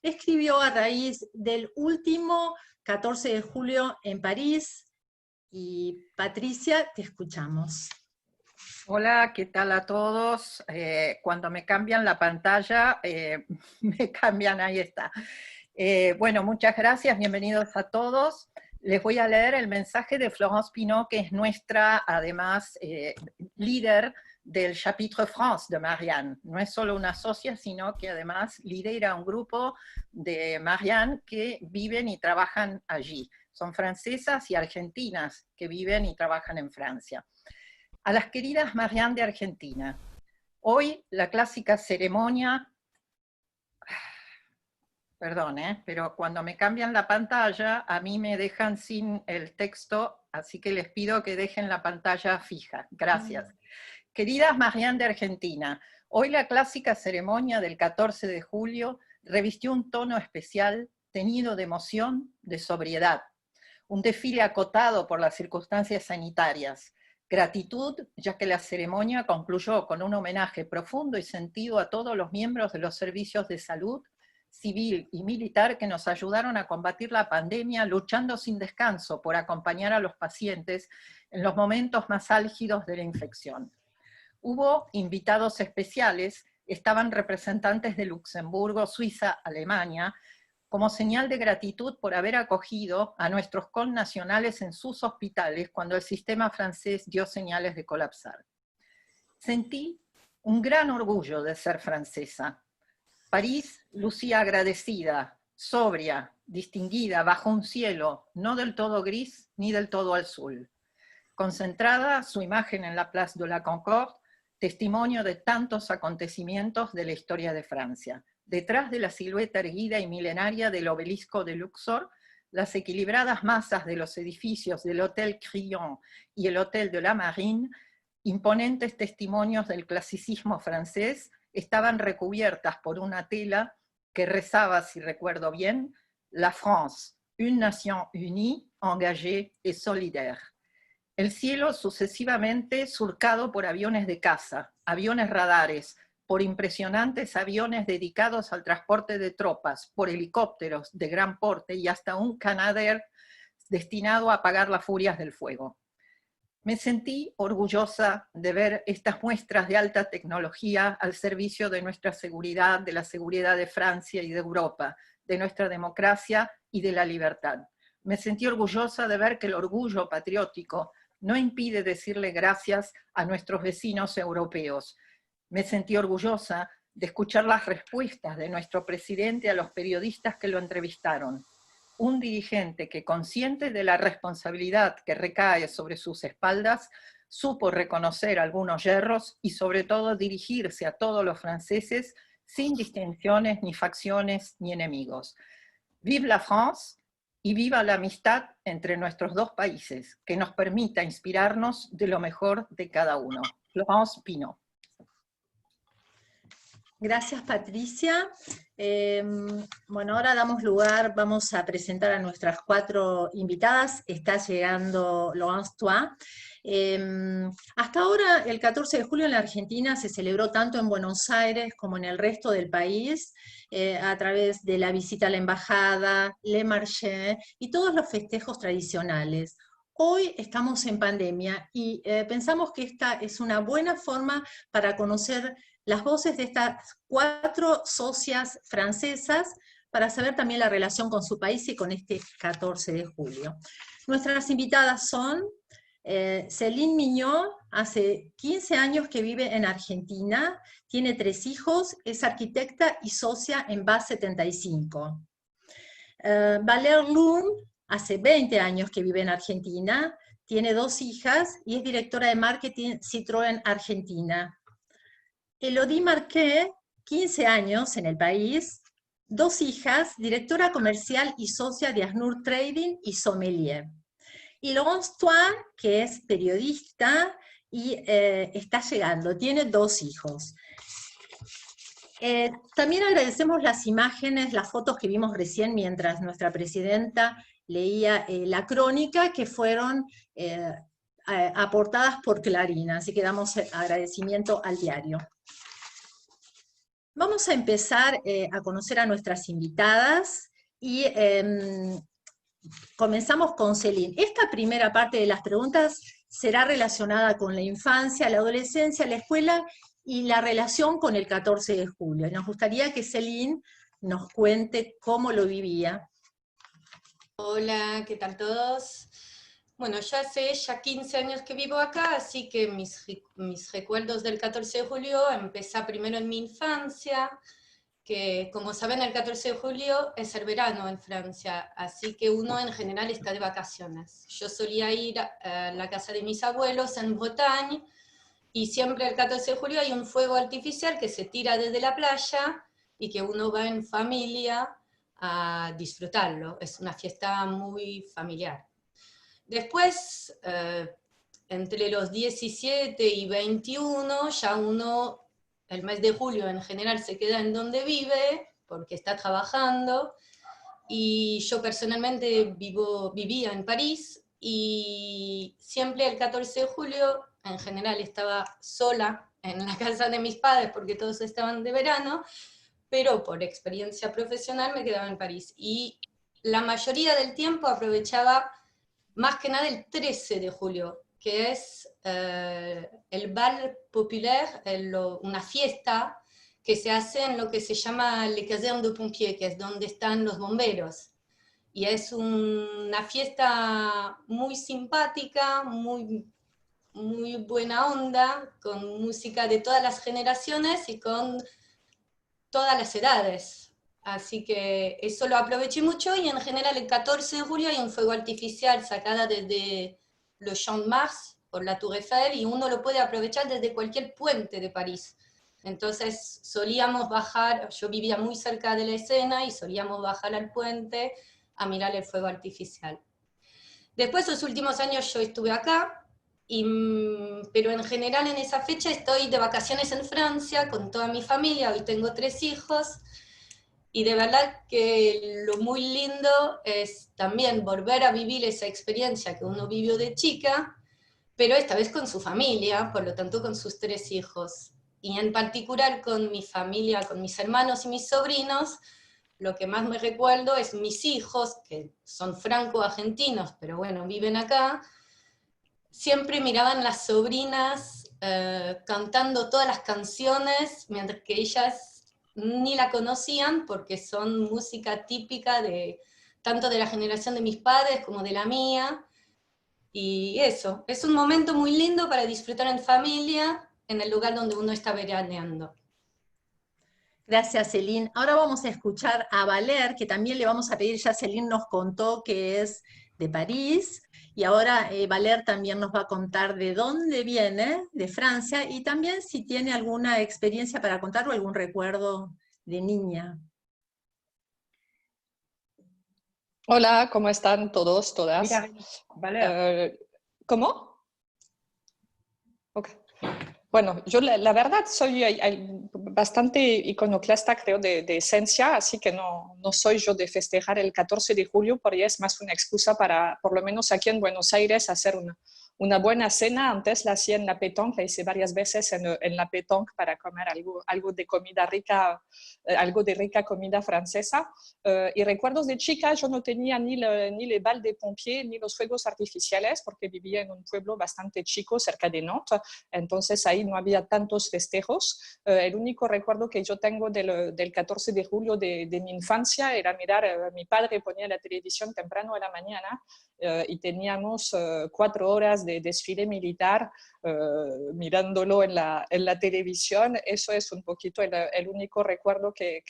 escribió a raíz del último 14 de julio en París. Y Patricia, te escuchamos. Hola, ¿qué tal a todos? Cuando me cambian la pantalla, me cambian, ahí está. Bueno, muchas gracias, bienvenidos a todos. Les voy a leer el mensaje de Florence Pinault, que es nuestra, además, líder del Chapitre France de Marianne. No es solo una socia, sino que además lidera un grupo de Marianne que viven y trabajan allí. Son francesas y argentinas que viven y trabajan en Francia. A las queridas Marianne de Argentina, hoy la clásica ceremonia, perdón, pero cuando me cambian la pantalla, a mí me dejan sin el texto, así que les pido que dejen la pantalla fija. Gracias. Queridas Marianne de Argentina, hoy la clásica ceremonia del 14 de julio revistió un tono especial, teñido de emoción, de sobriedad. Un desfile acotado por las circunstancias sanitarias. Gratitud, ya que la ceremonia concluyó con un homenaje profundo y sentido a todos los miembros de los servicios de salud, civil y militar que nos ayudaron a combatir la pandemia, luchando sin descanso por acompañar a los pacientes en los momentos más álgidos de la infección. Hubo invitados especiales, estaban representantes de Luxemburgo, Suiza, Alemania, como señal de gratitud por haber acogido a nuestros connacionales en sus hospitales cuando el sistema francés dio señales de colapsar. Sentí un gran orgullo de ser francesa. París lucía agradecida, sobria, distinguida, bajo un cielo no del todo gris ni del todo azul. Concentrada su imagen en la Place de la Concorde, testimonio de tantos acontecimientos de la historia de Francia. Detrás de la silueta erguida y milenaria del obelisco de Luxor, las equilibradas masas de los edificios del Hotel Crillon y el Hotel de la Marine, imponentes testimonios del clasicismo francés, estaban recubiertas por una tela que rezaba, si recuerdo bien, La France, une nation unie, engagée et solidaire. El cielo sucesivamente surcado por aviones de caza, aviones radares, por impresionantes aviones dedicados al transporte de tropas, por helicópteros de gran porte y hasta un Canadair destinado a apagar las furias del fuego. Me sentí orgullosa de ver estas muestras de alta tecnología al servicio de nuestra seguridad, de la seguridad de Francia y de Europa, de nuestra democracia y de la libertad. Me sentí orgullosa de ver que el orgullo patriótico no impide decirle gracias a nuestros vecinos europeos. Me sentí orgullosa de escuchar las respuestas de nuestro presidente a los periodistas que lo entrevistaron. Un dirigente que, consciente de la responsabilidad que recae sobre sus espaldas, supo reconocer algunos yerros y sobre todo dirigirse a todos los franceses sin distinciones, ni facciones, ni enemigos. Vive la France y viva la amistad entre nuestros dos países, que nos permita inspirarnos de lo mejor de cada uno. Florence Pinault. Gracias, Patricia. Bueno, ahora damos lugar, vamos a presentar a nuestras 4 invitadas. Está llegando Laurence Toit. Hasta ahora, el 14 de julio en la Argentina se celebró tanto en Buenos Aires como en el resto del país, a través de la visita a la embajada, Le Marché y todos los festejos tradicionales. Hoy estamos en pandemia y pensamos que esta es una buena forma para conocer las voces de estas 4 socias francesas para saber también la relación con su país y con este 14 de julio. Nuestras invitadas son Céline Mignot, hace 15 años que vive en Argentina, tiene 3 hijos, es arquitecta y socia en BAS 75. Valère Lund, hace 20 años que vive en Argentina, tiene 2 hijas y es directora de marketing Citroën Argentina. Elodie Marquet, 15 años en el país, 2 hijas, directora comercial y socia de Asnur Trading y sommelier. Y Laurence Toit, que es periodista y está llegando, tiene 2 hijos. También agradecemos las imágenes, las fotos que vimos recién mientras nuestra presidenta leía la crónica, que fueron aportadas por Clarín, así que damos agradecimiento al diario. Vamos a empezar a conocer a nuestras invitadas y comenzamos con Celine. Esta primera parte de las preguntas será relacionada con la infancia, la adolescencia, la escuela y la relación con el 14 de julio. Nos gustaría que Celine nos cuente cómo lo vivía. Hola, ¿qué tal todos? Bueno, yo hace ya 15 años que vivo acá, así que mis recuerdos del 14 de julio empiezan primero en mi infancia, que como saben el 14 de julio es el verano en Francia, así que uno en general está de vacaciones. Yo solía ir a la casa de mis abuelos en Bretagne, y siempre el 14 de julio hay un fuego artificial que se tira desde la playa y que uno va en familia a disfrutarlo. Es una fiesta muy familiar. Después, entre los 17 y 21, ya uno, el mes de julio en general se queda en donde vive, porque está trabajando, y yo personalmente vivía en París, y siempre el 14 de julio, en general estaba sola en la casa de mis padres, porque todos estaban de verano, pero por experiencia profesional me quedaba en París. Y la mayoría del tiempo aprovechaba más que nada el 13 de julio, que es el bal populaire, una fiesta que se hace en lo que se llama Le Caserne de Pompiers, que es donde están los bomberos. Y es una fiesta muy simpática, muy, muy buena onda, con música de todas las generaciones y con todas las edades. Así que eso lo aproveché mucho, y en general el 14 de julio hay un fuego artificial sacada desde le Champ de Mars por la Tour Eiffel, y uno lo puede aprovechar desde cualquier puente de París. Entonces solíamos bajar, yo vivía muy cerca de la escena y solíamos bajar al puente a mirar el fuego artificial. Después, los últimos años yo estuve acá, pero en general en esa fecha estoy de vacaciones en Francia con toda mi familia. Hoy tengo 3 hijos, y de verdad que lo muy lindo es también volver a vivir esa experiencia que uno vivió de chica, pero esta vez con su familia, por lo tanto con sus 3 hijos. Y en particular con mi familia, con mis hermanos y mis sobrinos. Lo que más me recuerdo es mis hijos, que son franco-argentinos, pero bueno, viven acá. Siempre miraban las sobrinas cantando todas las canciones, mientras que ellas ni la conocían, porque son música típica de tanto de la generación de mis padres como de la mía. Y eso, es un momento muy lindo para disfrutar en familia, en el lugar donde uno está veraneando. Gracias, Celine. Ahora vamos a escuchar a Valer, que también le vamos a pedir, ya Celine nos contó que es de París, y ahora Valer también nos va a contar de dónde viene, de Francia, y también si tiene alguna experiencia para contar o algún recuerdo de niña. Hola, ¿cómo están todos, todas? Mira, Valer. ¿Cómo? Ok. Bueno, yo la verdad soy bastante iconoclasta, creo, de esencia, así que no soy yo de festejar el 14 de julio, porque es más una excusa para, por lo menos aquí en Buenos Aires, hacer una buena cena. Antes la hacía en la pétanque, la hice varias veces en la pétanque para comer algo de comida rica, algo de rica comida francesa. Y recuerdos de chica, yo no tenía ni le bal de pompiers ni los fuegos artificiales, porque vivía en un pueblo bastante chico cerca de Nantes, entonces ahí no había tantos festejos. El único recuerdo que yo tengo del 14 de julio de mi infancia era mirar, mi padre ponía la televisión temprano a la mañana, y teníamos 4 horas de desfile militar mirándolo en la televisión. Eso es un poquito el único recuerdo que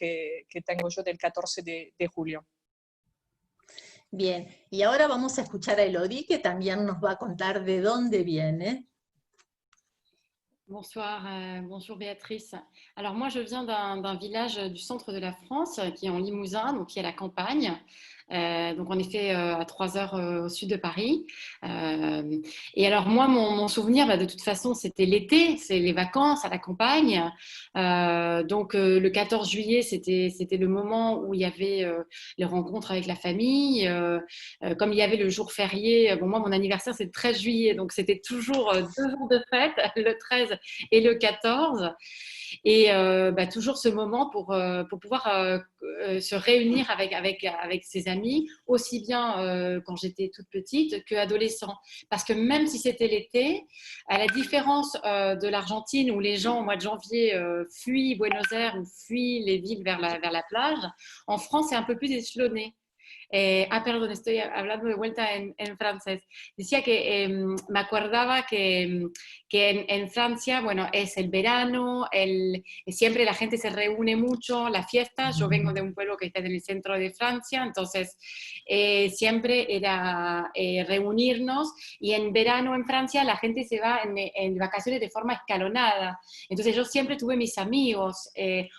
tengo yo del 14 de julio. Bien, y ahora vamos a escuchar a Elodie, que también nos va a contar de dónde viene. Bonsoir, bonjour Béatrice. Alors moi je viens d'un village du centre de la France qui est en Limousin, donc qui est à la campagne. Donc on était à 3 heures au sud de Paris. Et alors moi, mon souvenir, de toute façon, c'était l'été, c'est les vacances à la campagne. Donc le 14 juillet, c'était le moment où il y avait les rencontres avec la famille. Comme il y avait le jour férié, bon, moi mon anniversaire c'est le 13 juillet, donc c'était toujours 2 jours de fête, le 13 et le 14. Et toujours ce moment pour pouvoir se réunir avec ses amis, aussi bien quand j'étais toute petite qu'adolescent. Parce que même si c'était l'été, à la différence de l'Argentine où les gens au mois de janvier fuient Buenos Aires ou fuient les villes vers la plage, en France c'est un peu plus échelonné. Perdón, estoy hablando de vuelta en francés. Decía que me acordaba que en Francia, bueno, es el verano, siempre la gente se reúne mucho, las fiestas. Yo vengo de un pueblo que está en el centro de Francia, entonces siempre era reunirnos, y en verano en Francia la gente se va en vacaciones de forma escalonada. Entonces yo siempre tuve mis amigos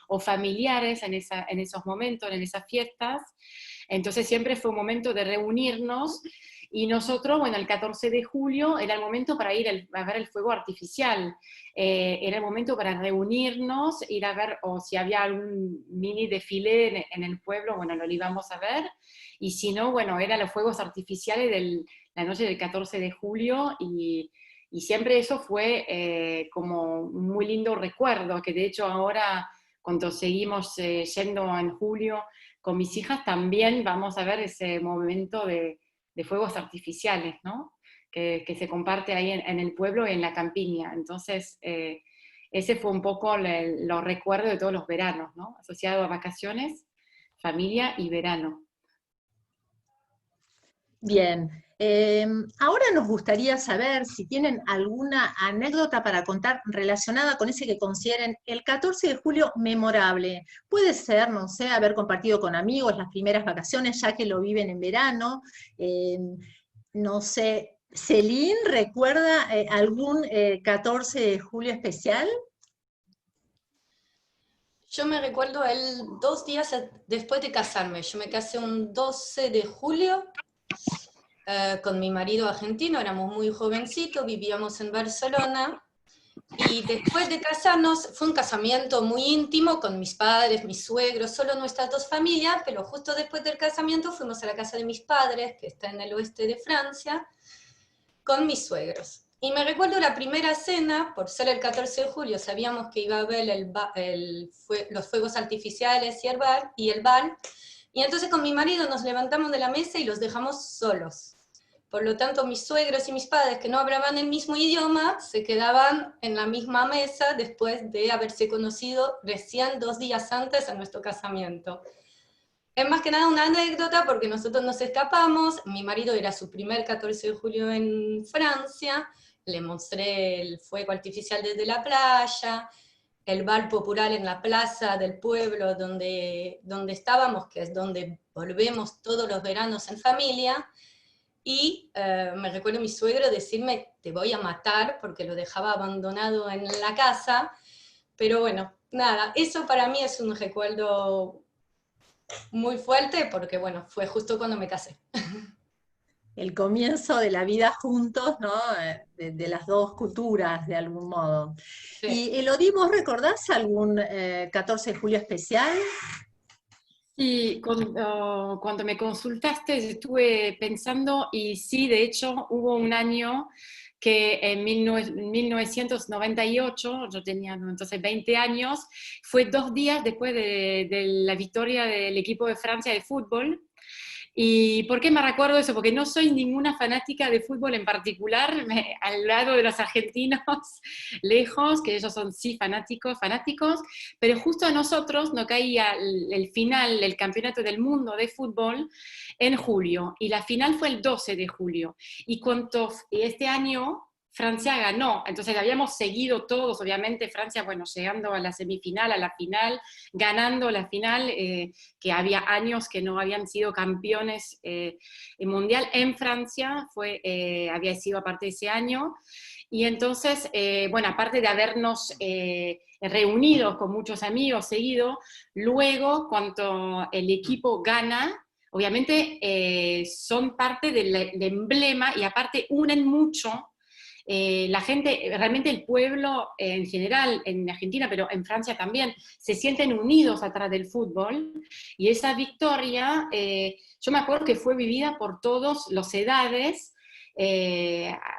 o familiares en esos momentos, en esas fiestas. Entonces siempre fue un momento de reunirnos, y nosotros, bueno, el 14 de julio era el momento para ir a ver el fuego artificial. Era el momento para reunirnos, ir a ver, o si había algún mini desfile en el pueblo, bueno, lo íbamos a ver, y si no, bueno, eran los fuegos artificiales de la noche del 14 de julio, y siempre eso fue como un muy lindo recuerdo, que de hecho ahora, cuando seguimos yendo en julio con mis hijas, también vamos a ver ese momento de fuegos artificiales, ¿no? Que se comparte ahí en el pueblo y en la campiña. Entonces, ese fue un poco los recuerdos de todos los veranos, ¿no? Asociado a vacaciones, familia y verano. Bien, ahora nos gustaría saber si tienen alguna anécdota para contar relacionada con ese que consideren el 14 de julio memorable. Puede ser, no sé, haber compartido con amigos las primeras vacaciones, ya que lo viven en verano. No sé, ¿Celine recuerda algún 14 de julio especial? Yo me recuerdo 2 días después de casarme. Yo me casé un 12 de julio con mi marido argentino, éramos muy jovencitos, vivíamos en Barcelona, y después de casarnos, fue un casamiento muy íntimo con mis padres, mis suegros, solo nuestras 2 familias, pero justo después del casamiento fuimos a la casa de mis padres, que está en el oeste de Francia, con mis suegros. Y me recuerdo la primera cena, por ser el 14 de julio, sabíamos que iba a haber los fuegos artificiales y el bal, y entonces con mi marido nos levantamos de la mesa y los dejamos solos. Por lo tanto, mis suegros y mis padres, que no hablaban el mismo idioma, se quedaban en la misma mesa después de haberse conocido recién 2 días antes de nuestro casamiento. Es más que nada una anécdota porque nosotros nos escapamos, mi marido era su primer 14 de julio en Francia, le mostré el fuego artificial desde la playa, el bar popular en la plaza del pueblo donde estábamos, que es donde volvemos todos los veranos en familia, y me recuerdo a mi suegro decirme, te voy a matar, porque lo dejaba abandonado en la casa, pero bueno, nada, eso para mí es un recuerdo muy fuerte, porque bueno, fue justo cuando me casé. El comienzo de la vida juntos, ¿no? De las 2 culturas, de algún modo. Sí. Y Elodie, ¿vos recordás algún 14 de julio especial? Sí, cuando me consultaste estuve pensando, y sí, de hecho hubo un año que en 1998, yo tenía entonces 20 años, fue 2 días después de la victoria del equipo de Francia de fútbol. ¿Y por qué me recuerdo eso? Porque no soy ninguna fanática de fútbol en particular, al lado de los argentinos, lejos, que ellos son sí fanáticos, pero justo a nosotros nos caía el final del Campeonato del Mundo de Fútbol en julio, y la final fue el 12 de julio, y este año Francia ganó, entonces habíamos seguido todos, obviamente Francia, bueno, llegando a la semifinal, a la final, ganando la final, que había años que no habían sido campeones mundial en Francia, había sido aparte de ese año, y entonces, bueno, aparte de habernos reunido con muchos amigos seguido, luego cuando el equipo gana, obviamente son parte del emblema y aparte unen mucho. La gente, realmente el pueblo en general, en Argentina, pero en Francia también, se sienten unidos atrás del fútbol, y esa victoria, yo me acuerdo que fue vivida por todas las edades,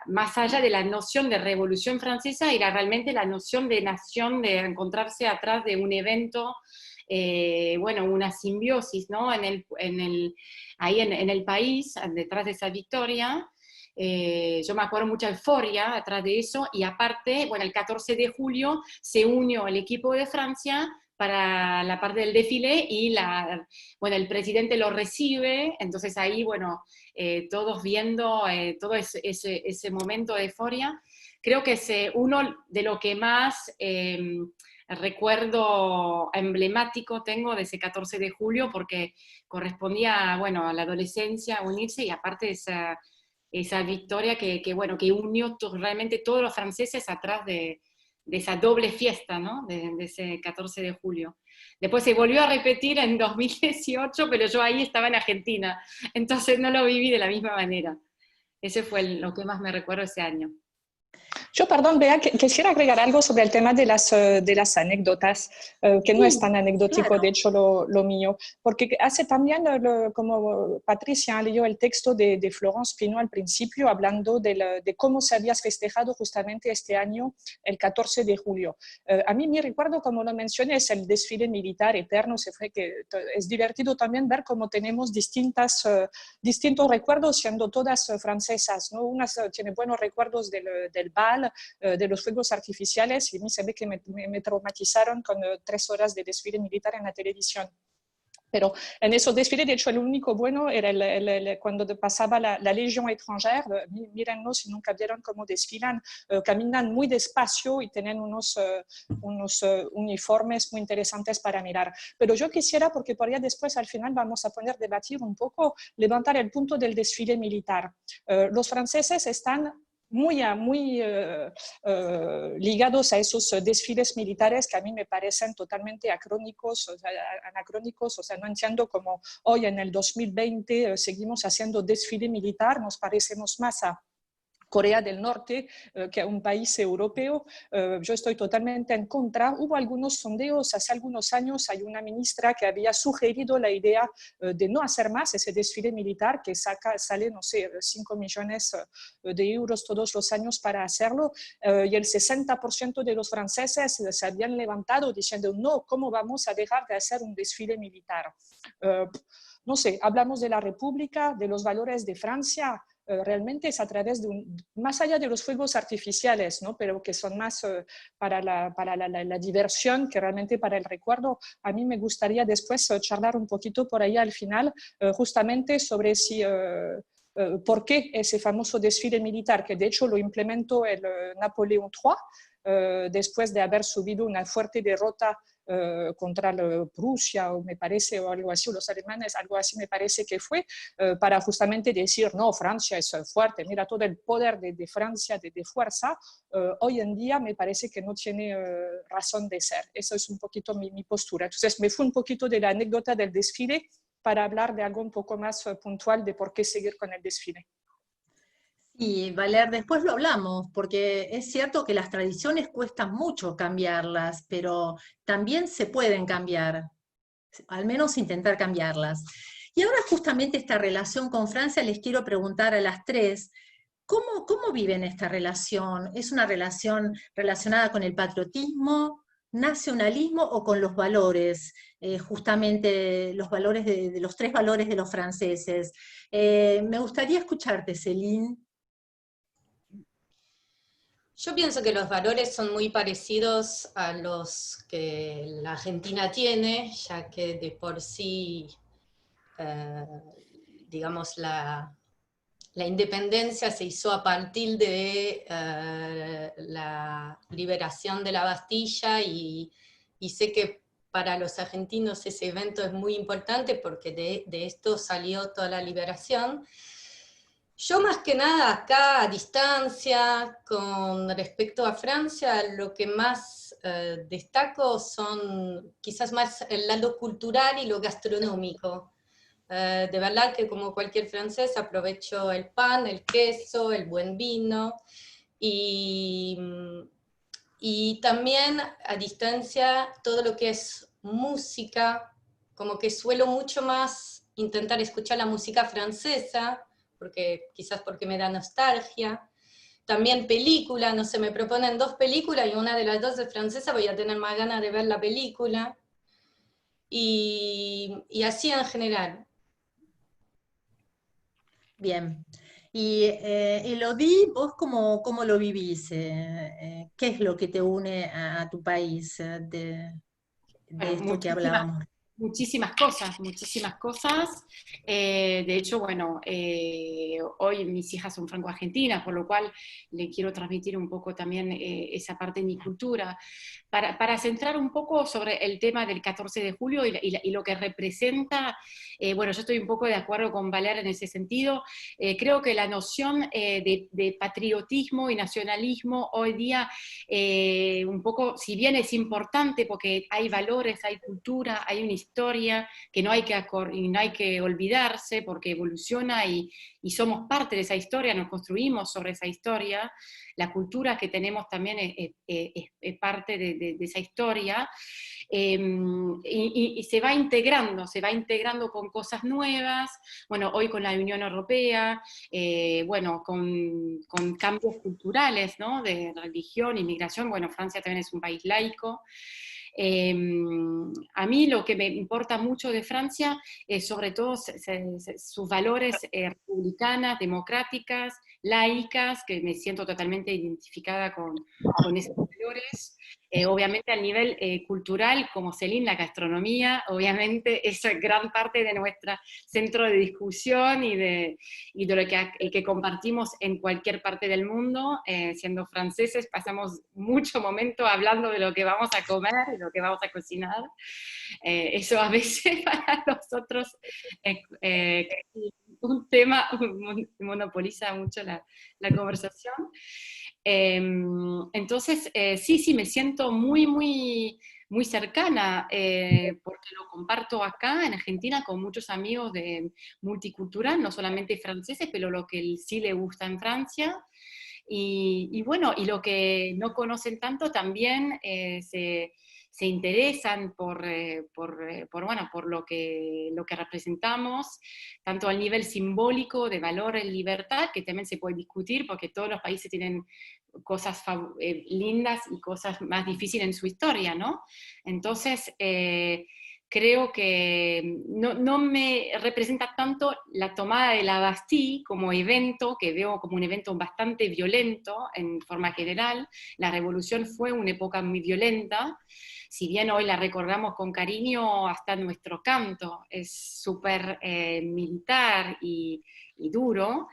más allá de la noción de Revolución Francesa, era realmente la noción de nación, de encontrarse atrás de un evento, bueno, una simbiosis, ¿no? Ahí en el país, detrás de esa victoria. Yo me acuerdo mucha euforia atrás de eso, y aparte, bueno, el 14 de julio se unió el equipo de Francia para la parte del desfile, y bueno, el presidente lo recibe, entonces ahí, bueno, todos viendo todo ese momento de euforia. Creo que es uno de lo que más recuerdo emblemático tengo de ese 14 de julio, porque correspondía, bueno, a la adolescencia, a unirse, y aparte esa victoria bueno, que unió realmente todos los franceses atrás de esa doble fiesta, ¿no? De ese 14 de julio. Después se volvió a repetir en 2018, pero yo ahí estaba en Argentina, entonces no lo viví de la misma manera. Ese fue lo que más me recuerdo ese año. Yo, perdón, Bea, quisiera agregar algo sobre el tema de las anécdotas, que no es tan anecdótico, claro. de hecho, lo mío, porque hace también, como Patricia leyó el texto de Florence Pinault al principio, hablando de cómo se había festejado justamente este año, el 14 de julio. A mí mi recuerdo, como lo mencioné, es el desfile militar eterno. Se fue que es divertido también ver cómo tenemos distintos recuerdos, siendo todas francesas, ¿no? Unas tienen buenos recuerdos del bal, de los fuegos artificiales, y a mí se ve que me traumatizaron con 3 horas de desfile militar en la televisión. Pero en esos desfiles, de hecho, el único bueno era cuando pasaba la Légion étrangère. Mírennos si nunca vieron cómo desfilan, caminan muy despacio y tienen unos uniformes muy interesantes para mirar. Pero yo quisiera, porque por allá después al final vamos a poder debatir un poco, levantar el punto del desfile militar. Los franceses están muy ligados a esos desfiles militares que a mí me parecen totalmente anacrónicos, o sea, no entiendo cómo hoy en el 2020 seguimos haciendo desfile militar, nos parecemos más a Corea del Norte, que es un país europeo. Yo estoy totalmente en contra. Hubo algunos sondeos hace algunos años, hay una ministra que había sugerido la idea de no hacer más ese desfile militar, que sale, no sé, 5 millones de euros todos los años para hacerlo, y el 60% de los franceses se habían levantado diciendo, no, ¿cómo vamos a dejar de hacer un desfile militar? No sé, hablamos de la República, de los valores de Francia. Realmente es a través de más allá de los fuegos artificiales, ¿no? Pero que son más para la diversión que realmente para el recuerdo. A mí me gustaría después charlar un poquito por ahí al final, justamente sobre por qué ese famoso desfile militar, que de hecho lo implementó el Napoleón III, después de haber subido una fuerte derrota contra Prusia, o me parece, o algo así, o los alemanes, algo así me parece que fue, para justamente decir, no, Francia es fuerte, mira todo el poder de Francia, de fuerza. Hoy en día me parece que no tiene razón de ser. Eso es un poquito mi postura. Entonces me fui un poquito de la anécdota del desfile para hablar de algo un poco más puntual de por qué seguir con el desfile. Y Valer, después lo hablamos, porque es cierto que las tradiciones cuestan mucho cambiarlas, pero también se pueden cambiar, al menos intentar cambiarlas. Y ahora justamente esta relación con Francia, les quiero preguntar a las tres, ¿cómo viven esta relación? ¿Es una relación relacionada con el patriotismo, nacionalismo o con los valores? Justamente los valores de los 3 valores de los franceses. Me gustaría escucharte, Céline. Yo pienso que los valores son muy parecidos a los que la Argentina tiene, ya que de por sí, digamos, la independencia se hizo a partir de la liberación de la Bastilla, y sé que para los argentinos ese evento es muy importante porque de esto salió toda la liberación. Yo más que nada acá a distancia, con respecto a Francia, lo que más destaco son quizás más el lado cultural y lo gastronómico, De verdad que como cualquier francés aprovecho el pan, el queso, el buen vino, y también a distancia todo lo que es música, como que suelo mucho más intentar escuchar la música francesa, quizás porque me da nostalgia. También película, no sé, me proponen 2 películas y una de las 2 es francesa, voy a tener más ganas de ver la película. Y así en general. Bien. Y Elodie, ¿vos cómo lo vivís? ¿Qué es lo que te une a tu país de Bueno, esto que hablábamos? muchísimas cosas, muchísimas cosas. De hecho, bueno, hoy mis hijas son franco-argentinas, por lo cual le quiero transmitir un poco también esa parte de mi cultura. Para centrar un poco sobre el tema del 14 de julio y lo que representa, bueno, yo estoy un poco de acuerdo con Valer en ese sentido. Creo que la noción de patriotismo y nacionalismo hoy día, un poco, si bien es importante porque hay valores, hay cultura, hay una historia que no hay que olvidarse porque evoluciona y somos parte de esa historia, nos construimos sobre esa historia. La cultura que tenemos también es parte de esa historia. Y se va integrando con cosas nuevas, bueno, hoy con la Unión Europea, bueno, con cambios culturales, ¿no? De religión, inmigración, bueno, Francia también es un país laico. A mí lo que me importa mucho de Francia es sobre todo sus valores republicanas, democráticas, laicas, que me siento totalmente identificada con esos valores. Obviamente a nivel cultural, como Céline, la gastronomía, obviamente es gran parte de nuestro centro de discusión y de lo que compartimos en cualquier parte del mundo. Siendo franceses pasamos mucho momento hablando de lo que vamos a comer, de lo que vamos a cocinar. Eso a veces para nosotros un tema monopoliza mucho la conversación. Entonces, sí, me siento muy cercana, porque lo comparto acá en Argentina con muchos amigos de multicultural, no solamente franceses, pero lo que sí le gusta en Francia. Y bueno, y lo que no conocen tanto también se interesan bueno, por lo que representamos, tanto al nivel simbólico de valor en libertad, que también se puede discutir, porque todos los países tienen cosas lindas y cosas más difíciles en su historia, ¿no? Entonces, creo que no me representa tanto la tomada de la Bastille como evento, que veo como un evento bastante violento en forma general. La revolución fue una época muy violenta, si bien hoy la recordamos con cariño, hasta nuestro canto es súper militar y duro,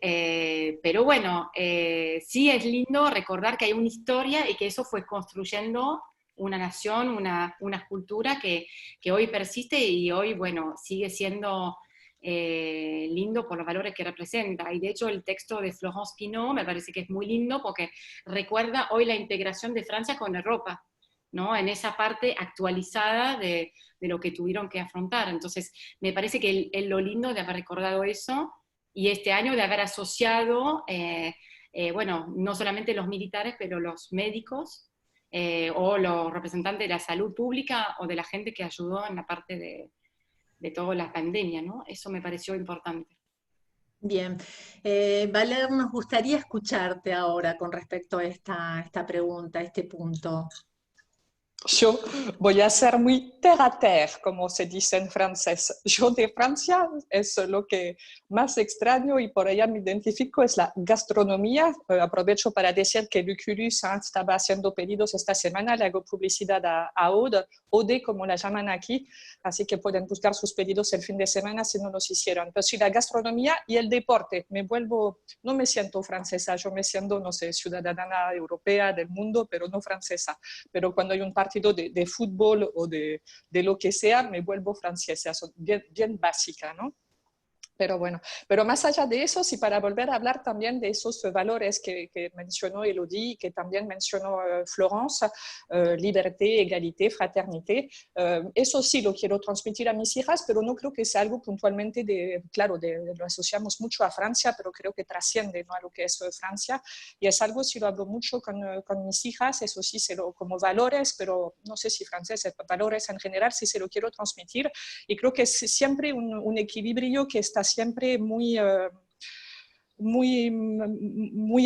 pero bueno, sí es lindo recordar que hay una historia y que eso fue construyendo una nación, una cultura que hoy persiste y hoy, bueno, sigue siendo lindo por los valores que representa. Y de hecho el texto de Florence Pinault me parece que es muy lindo porque recuerda hoy la integración de Francia con Europa, ¿no? En esa parte actualizada de lo que tuvieron que afrontar. Entonces, me parece que lo lindo de haber recordado eso y este año de haber asociado, bueno, no solamente los militares, pero los médicos, o los representantes de la salud pública o de la gente que ayudó en la parte de toda la pandemia, ¿no? Eso me pareció importante. Bien. Valer, nos gustaría escucharte ahora con respecto a esta pregunta, a este punto. Yo voy a ser muy terre à terre, como se dice en francés. Yo de Francia es lo que más extraño y por allá me identifico es la gastronomía. Aprovecho para decir que Lucullus estaba haciendo pedidos esta semana, le hago publicidad a Ode, como la llaman aquí, así que pueden buscar sus pedidos el fin de semana si no los hicieron. Pero sí, la gastronomía y el deporte. No me siento francesa, yo me siento, no sé, ciudadana europea del mundo, pero no francesa. Pero cuando hay un partido de fútbol o de lo que sea, me vuelvo francesa, bien básica, ¿no? Pero bueno, pero más allá de eso, sí, para volver a hablar también de esos valores que mencionó Elodie, que también mencionó Florence, liberté, égalité, fraternité, eso sí lo quiero transmitir a mis hijas, pero no creo que sea algo puntualmente claro, lo asociamos mucho a Francia, pero creo que trasciende, ¿no?, a lo que es Francia, y es algo, sí lo hablo mucho con mis hijas, eso sí, como valores, pero no sé si francés, valores en general, sí se lo quiero transmitir, y creo que es siempre un equilibrio que está siempre muy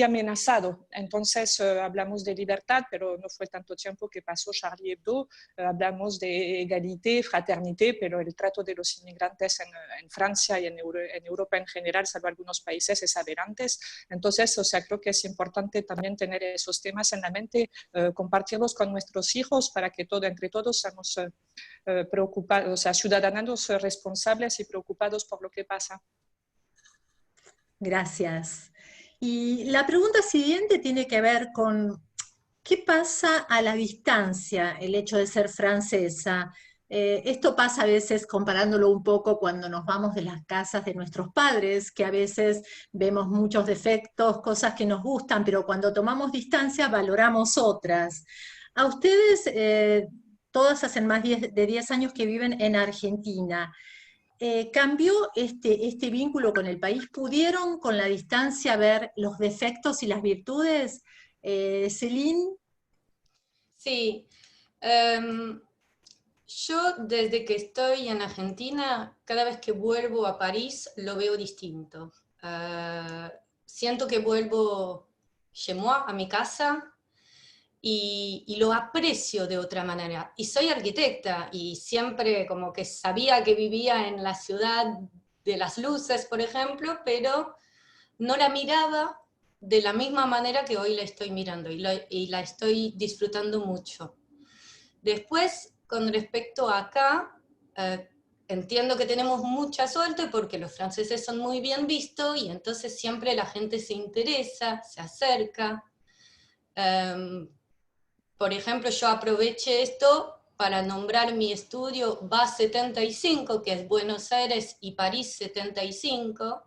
amenazado. Entonces hablamos de libertad, pero no fue tanto tiempo que pasó Charlie Hebdo, hablamos de égalité, fraternité, pero el trato de los inmigrantes en Francia y en Europa en general, salvo algunos países, es aberrante. Entonces, o sea, creo que es importante también tener esos temas en la mente, compartirlos con nuestros hijos para que entre todos seamos preocupados, o sea, ciudadanos responsables y preocupados por lo que pasa. Gracias. Y la pregunta siguiente tiene que ver con ¿qué pasa a la distancia el hecho de ser francesa? Esto pasa a veces comparándolo un poco cuando nos vamos de las casas de nuestros padres, que a veces vemos muchos defectos, cosas que nos gustan, pero cuando tomamos distancia valoramos otras. A ustedes, todas hacen más de 10 años que viven en Argentina. ¿Cambió este vínculo con el país? ¿Pudieron con la distancia ver los defectos y las virtudes? Céline. Sí, yo desde que estoy en Argentina, cada vez que vuelvo a París lo veo distinto. Siento que vuelvo chez moi, a mi casa, y lo aprecio de otra manera. Y soy arquitecta y siempre como que sabía que vivía en la ciudad de las luces, por ejemplo, pero no la miraba de la misma manera que hoy la estoy mirando y la estoy disfrutando mucho. Después, con respecto a acá, entiendo que tenemos mucha suerte porque los franceses son muy bien vistos y entonces siempre la gente se interesa, se acerca. Por ejemplo, yo aproveché esto para nombrar mi estudio BAS 75, que es Buenos Aires y París 75.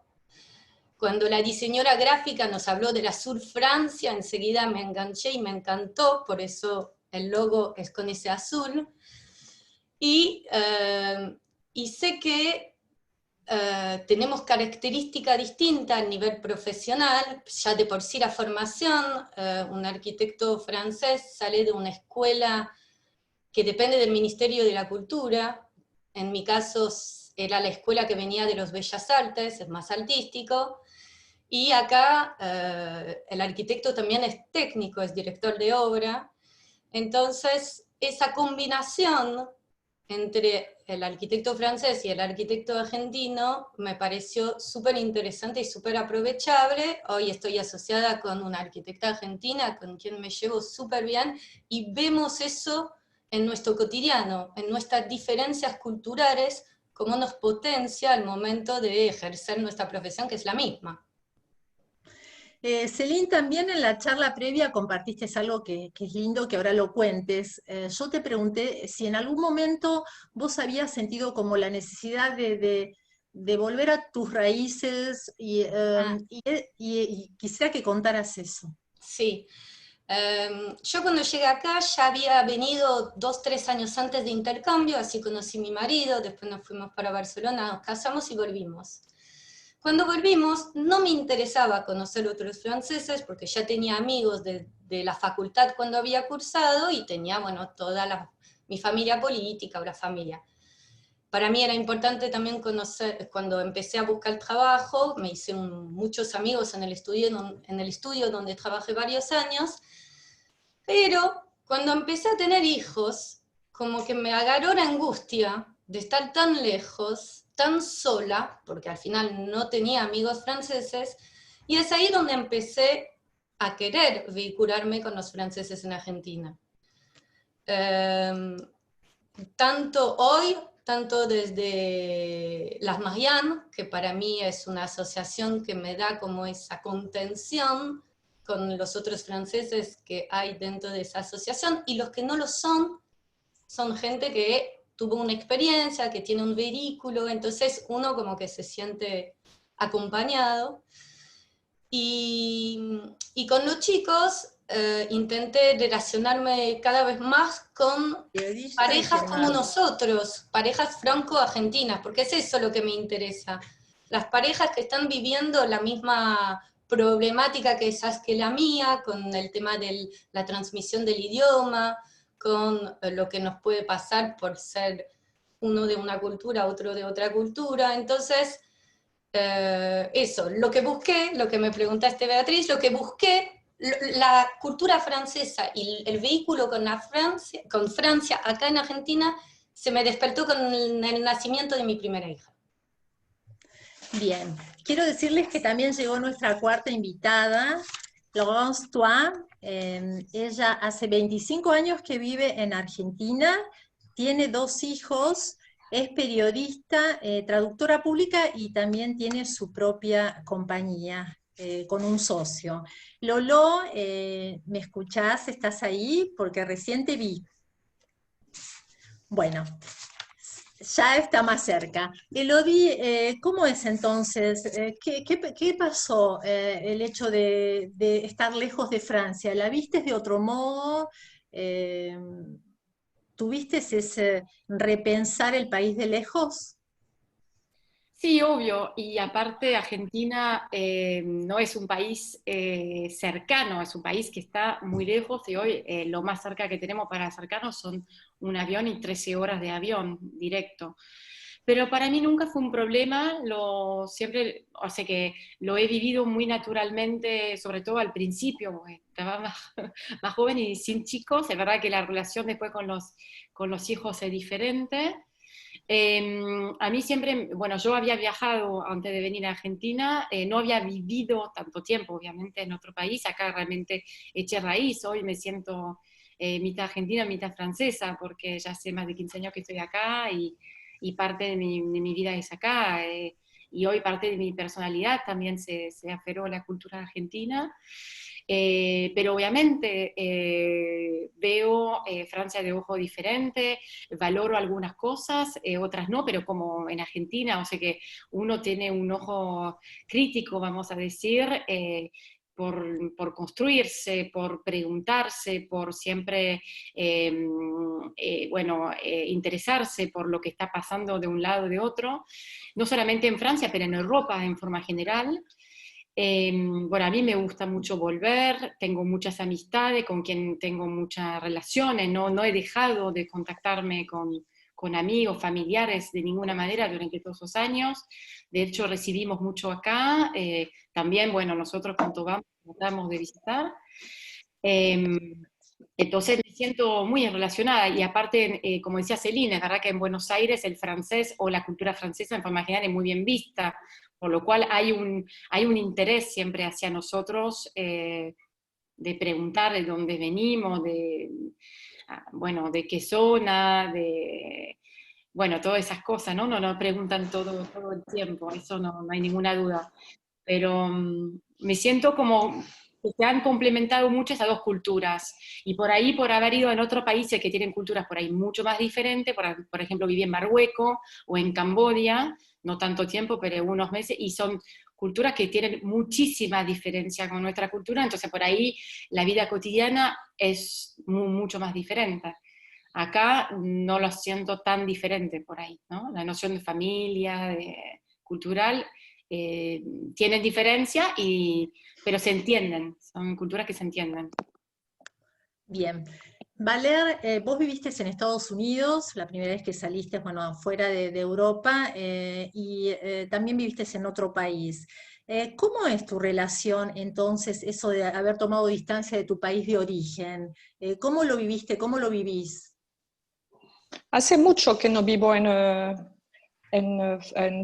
Cuando la diseñadora gráfica nos habló del azul Francia, enseguida me enganché y me encantó, por eso el logo es con ese azul. Y sé que tenemos características distintas a nivel profesional, ya de por sí la formación, un arquitecto francés sale de una escuela que depende del Ministerio de la Cultura, en mi caso era la escuela que venía de los Bellas Artes, es más artístico, y acá el arquitecto también es técnico, es director de obra, entonces esa combinación entre el arquitecto francés y el arquitecto argentino me pareció súper interesante y súper aprovechable. Hoy estoy asociada con una arquitecta argentina con quien me llevo súper bien y vemos eso en nuestro cotidiano, en nuestras diferencias culturales, cómo nos potencia al momento de ejercer nuestra profesión, que es la misma. Céline, también en la charla previa compartiste algo que es lindo, que ahora lo cuentes. Yo te pregunté si en algún momento vos habías sentido como la necesidad de volver a tus raíces y quisiera que contaras eso. Sí. Yo cuando llegué acá ya había venido 2-3 años antes de intercambio, así conocí a mi marido, después nos fuimos para Barcelona, nos casamos y volvimos. Cuando volvimos, no me interesaba conocer otros franceses porque ya tenía amigos de la facultad cuando había cursado y tenía, bueno, toda mi familia política o la familia. Para mí era importante también conocer, cuando empecé a buscar trabajo, me hice muchos amigos en el estudio donde trabajé varios años, pero cuando empecé a tener hijos, como que me agarró la angustia de estar tan lejos, tan sola, porque al final no tenía amigos franceses, y es ahí donde empecé a querer vincularme con los franceses en Argentina. Tanto desde Las Mariannes, que para mí es una asociación que me da como esa contención con los otros franceses que hay dentro de esa asociación, y los que no lo son, son gente que tuvo una experiencia, que tiene un vehículo, entonces uno como que se siente acompañado. Y con los chicos intenté relacionarme cada vez más con parejas como nosotros, parejas franco-argentinas, porque es eso lo que me interesa. Las parejas que están viviendo la misma problemática quizás que la mía, con el tema de la transmisión del idioma, con lo que nos puede pasar por ser uno de una cultura, otro de otra cultura. Entonces, eso, lo que busqué, lo que me preguntaste Beatriz, lo que busqué, la cultura francesa y el vehículo con Francia acá en Argentina, se me despertó con el nacimiento de mi primera hija. Bien, quiero decirles que también llegó nuestra cuarta invitada, Laurence Toit. Ella hace 25 años que vive en Argentina, tiene 2 hijos, es periodista, traductora pública y también tiene su propia compañía con un socio. Lolo, ¿me escuchás? ¿Estás ahí? Porque recién te vi. Bueno, ya está más cerca. Elodie, ¿cómo es entonces? ¿Qué pasó el hecho de estar lejos de Francia? ¿La viste de otro modo? ¿Tuviste ese repensar el país de lejos? Sí, obvio, y aparte Argentina no es un país cercano, es un país que está muy lejos y hoy lo más cerca que tenemos para acercarnos son un avión y 13 horas de avión directo. Pero para mí nunca fue un problema, siempre, o sea que lo he vivido muy naturalmente, sobre todo al principio, porque estaba más joven y sin chicos. Es verdad que la relación después con los hijos es diferente. A mí siempre, bueno, yo había viajado antes de venir a Argentina, no había vivido tanto tiempo, obviamente, en otro país. Acá realmente eché raíz. Hoy me siento mitad argentina, mitad francesa, porque ya hace más de 15 años que estoy acá y parte de mi vida es acá. Y hoy parte de mi personalidad también se aferró a la cultura argentina. Pero obviamente veo Francia de ojo diferente, valoro algunas cosas, otras no, pero como en Argentina, o sea que uno tiene un ojo crítico, vamos a decir, por construirse, por preguntarse, por siempre, interesarse por lo que está pasando de un lado o de otro, no solamente en Francia, pero en Europa en forma general. Bueno, a mí me gusta mucho volver, tengo muchas amistades con quien tengo muchas relaciones, no he dejado de contactarme con amigos, familiares de ninguna manera durante todos esos años. De hecho, recibimos mucho acá. También, bueno, nosotros cuando vamos, tratamos de visitar. Entonces me siento muy relacionada y aparte, como decía Celina, es verdad que en Buenos Aires el francés o la cultura francesa en forma general es muy bien vista, por lo cual hay un interés siempre hacia nosotros de preguntar de dónde venimos, bueno, de qué zona, bueno, todas esas cosas, ¿no? Nos preguntan todo el tiempo, eso no hay ninguna duda. Pero me siento como que se han complementado mucho esas dos culturas. Y por ahí, por haber ido en otros países que tienen culturas por ahí mucho más diferentes, por ejemplo, viví en Marruecos o en Camboya, no tanto tiempo, pero unos meses, y son culturas que tienen muchísima diferencia con nuestra cultura, entonces por ahí la vida cotidiana es mucho más diferente. Acá no lo siento tan diferente por ahí, ¿no? La noción de familia, cultural, tienen diferencia, pero se entienden, son culturas que se entienden. Bien. Valer, vos viviste en Estados Unidos, la primera vez que saliste, bueno, fuera de Europa, y también viviste en otro país. ¿Cómo es tu relación entonces, eso de haber tomado distancia de tu país de origen? ¿Cómo lo viviste? ¿Cómo lo vivís? Hace mucho que no vivo en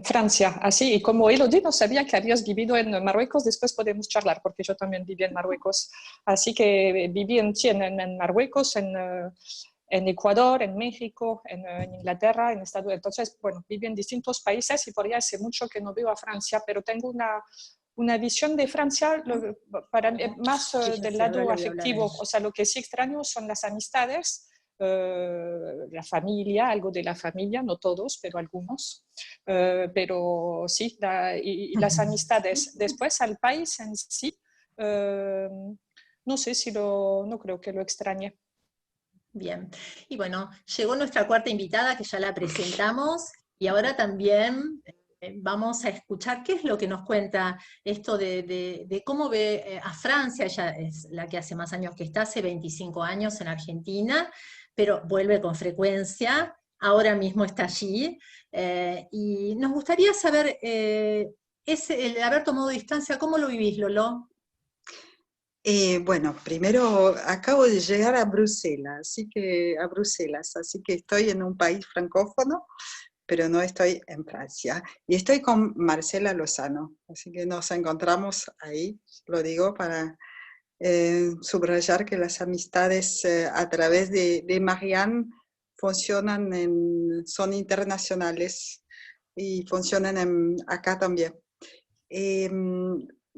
Francia, así, y como Elodie no sabía que habías vivido en Marruecos, después podemos charlar, porque yo también viví en Marruecos, así que viví en Marruecos, en Ecuador, en México, en Inglaterra, en Estados Unidos. Entonces, bueno, viví en distintos países y por ahí hace mucho que no vivo a Francia, pero tengo una visión de Francia más del lado afectivo, o sea, lo que sí extraño son las amistades, la familia, algo de la familia, no todos, pero algunos. Pero sí, y las amistades. Después al país en sí, no sé si no creo que lo extrañe. Bien, y bueno, llegó nuestra cuarta invitada que ya la presentamos y ahora también vamos a escuchar qué es lo que nos cuenta esto de cómo ve a Francia. Ella es la que hace más años que está, hace 25 años en Argentina, pero vuelve con frecuencia, ahora mismo está allí, y nos gustaría saber, el haber tomado distancia, ¿cómo lo vivís, Lolo? Bueno, primero acabo de llegar a Bruselas, así que estoy en un país francófono, pero no estoy en Francia. Y estoy con Marcela Lozano, así que nos encontramos ahí, lo digo para subrayar que las amistades a través de Marianne son internacionales y funcionan acá también.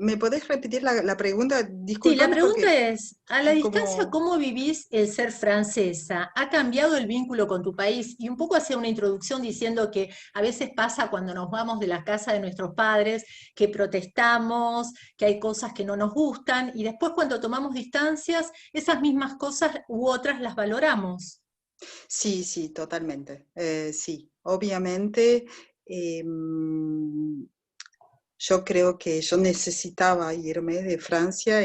¿Me podés repetir la pregunta? Sí, la Discúlpame pregunta porque es, a la distancia, como... ¿cómo vivís el ser francesa? ¿Ha cambiado el vínculo con tu país? Y un poco hacía una introducción diciendo que a veces pasa cuando nos vamos de la casa de nuestros padres, que protestamos, que hay cosas que no nos gustan, y después cuando tomamos distancias, esas mismas cosas u otras las valoramos. Sí, sí, totalmente. Sí, obviamente yo creo que yo necesitaba irme de Francia.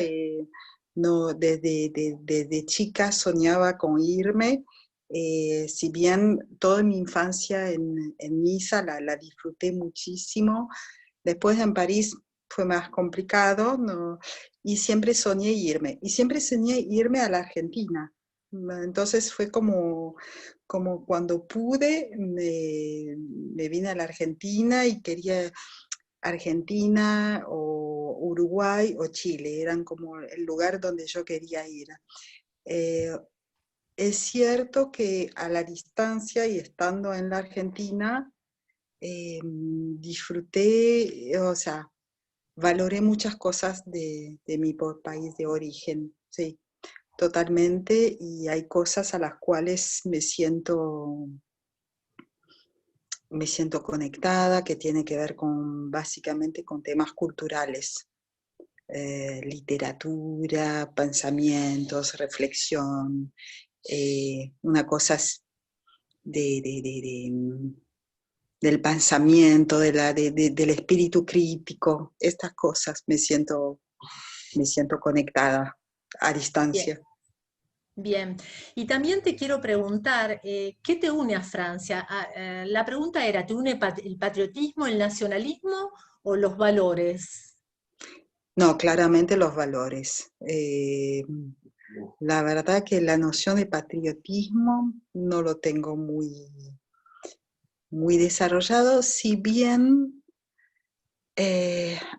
No, desde chica soñaba con irme. Si bien toda mi infancia en Niza la disfruté muchísimo, después en París fue más complicado, ¿no? Y siempre soñé irme. Y siempre soñé irme a la Argentina. Entonces fue como cuando pude, me vine a la Argentina y quería Argentina o Uruguay o Chile, eran como el lugar donde yo quería ir. Eh, es cierto que a la distancia y estando en la Argentina, disfruté, o sea, valoré muchas cosas de mi país de origen, sí, totalmente, y hay cosas a las cuales me siento conectada, que tiene que ver básicamente con temas culturales, literatura, pensamientos, reflexión, una cosa del pensamiento, del espíritu crítico, estas cosas me siento conectada a Bien. distancia. Bien, y también te quiero preguntar, ¿qué te une a Francia? La pregunta era, ¿te une el patriotismo, el nacionalismo o los valores? No, claramente los valores. La verdad que la noción de patriotismo no lo tengo muy desarrollado, si bien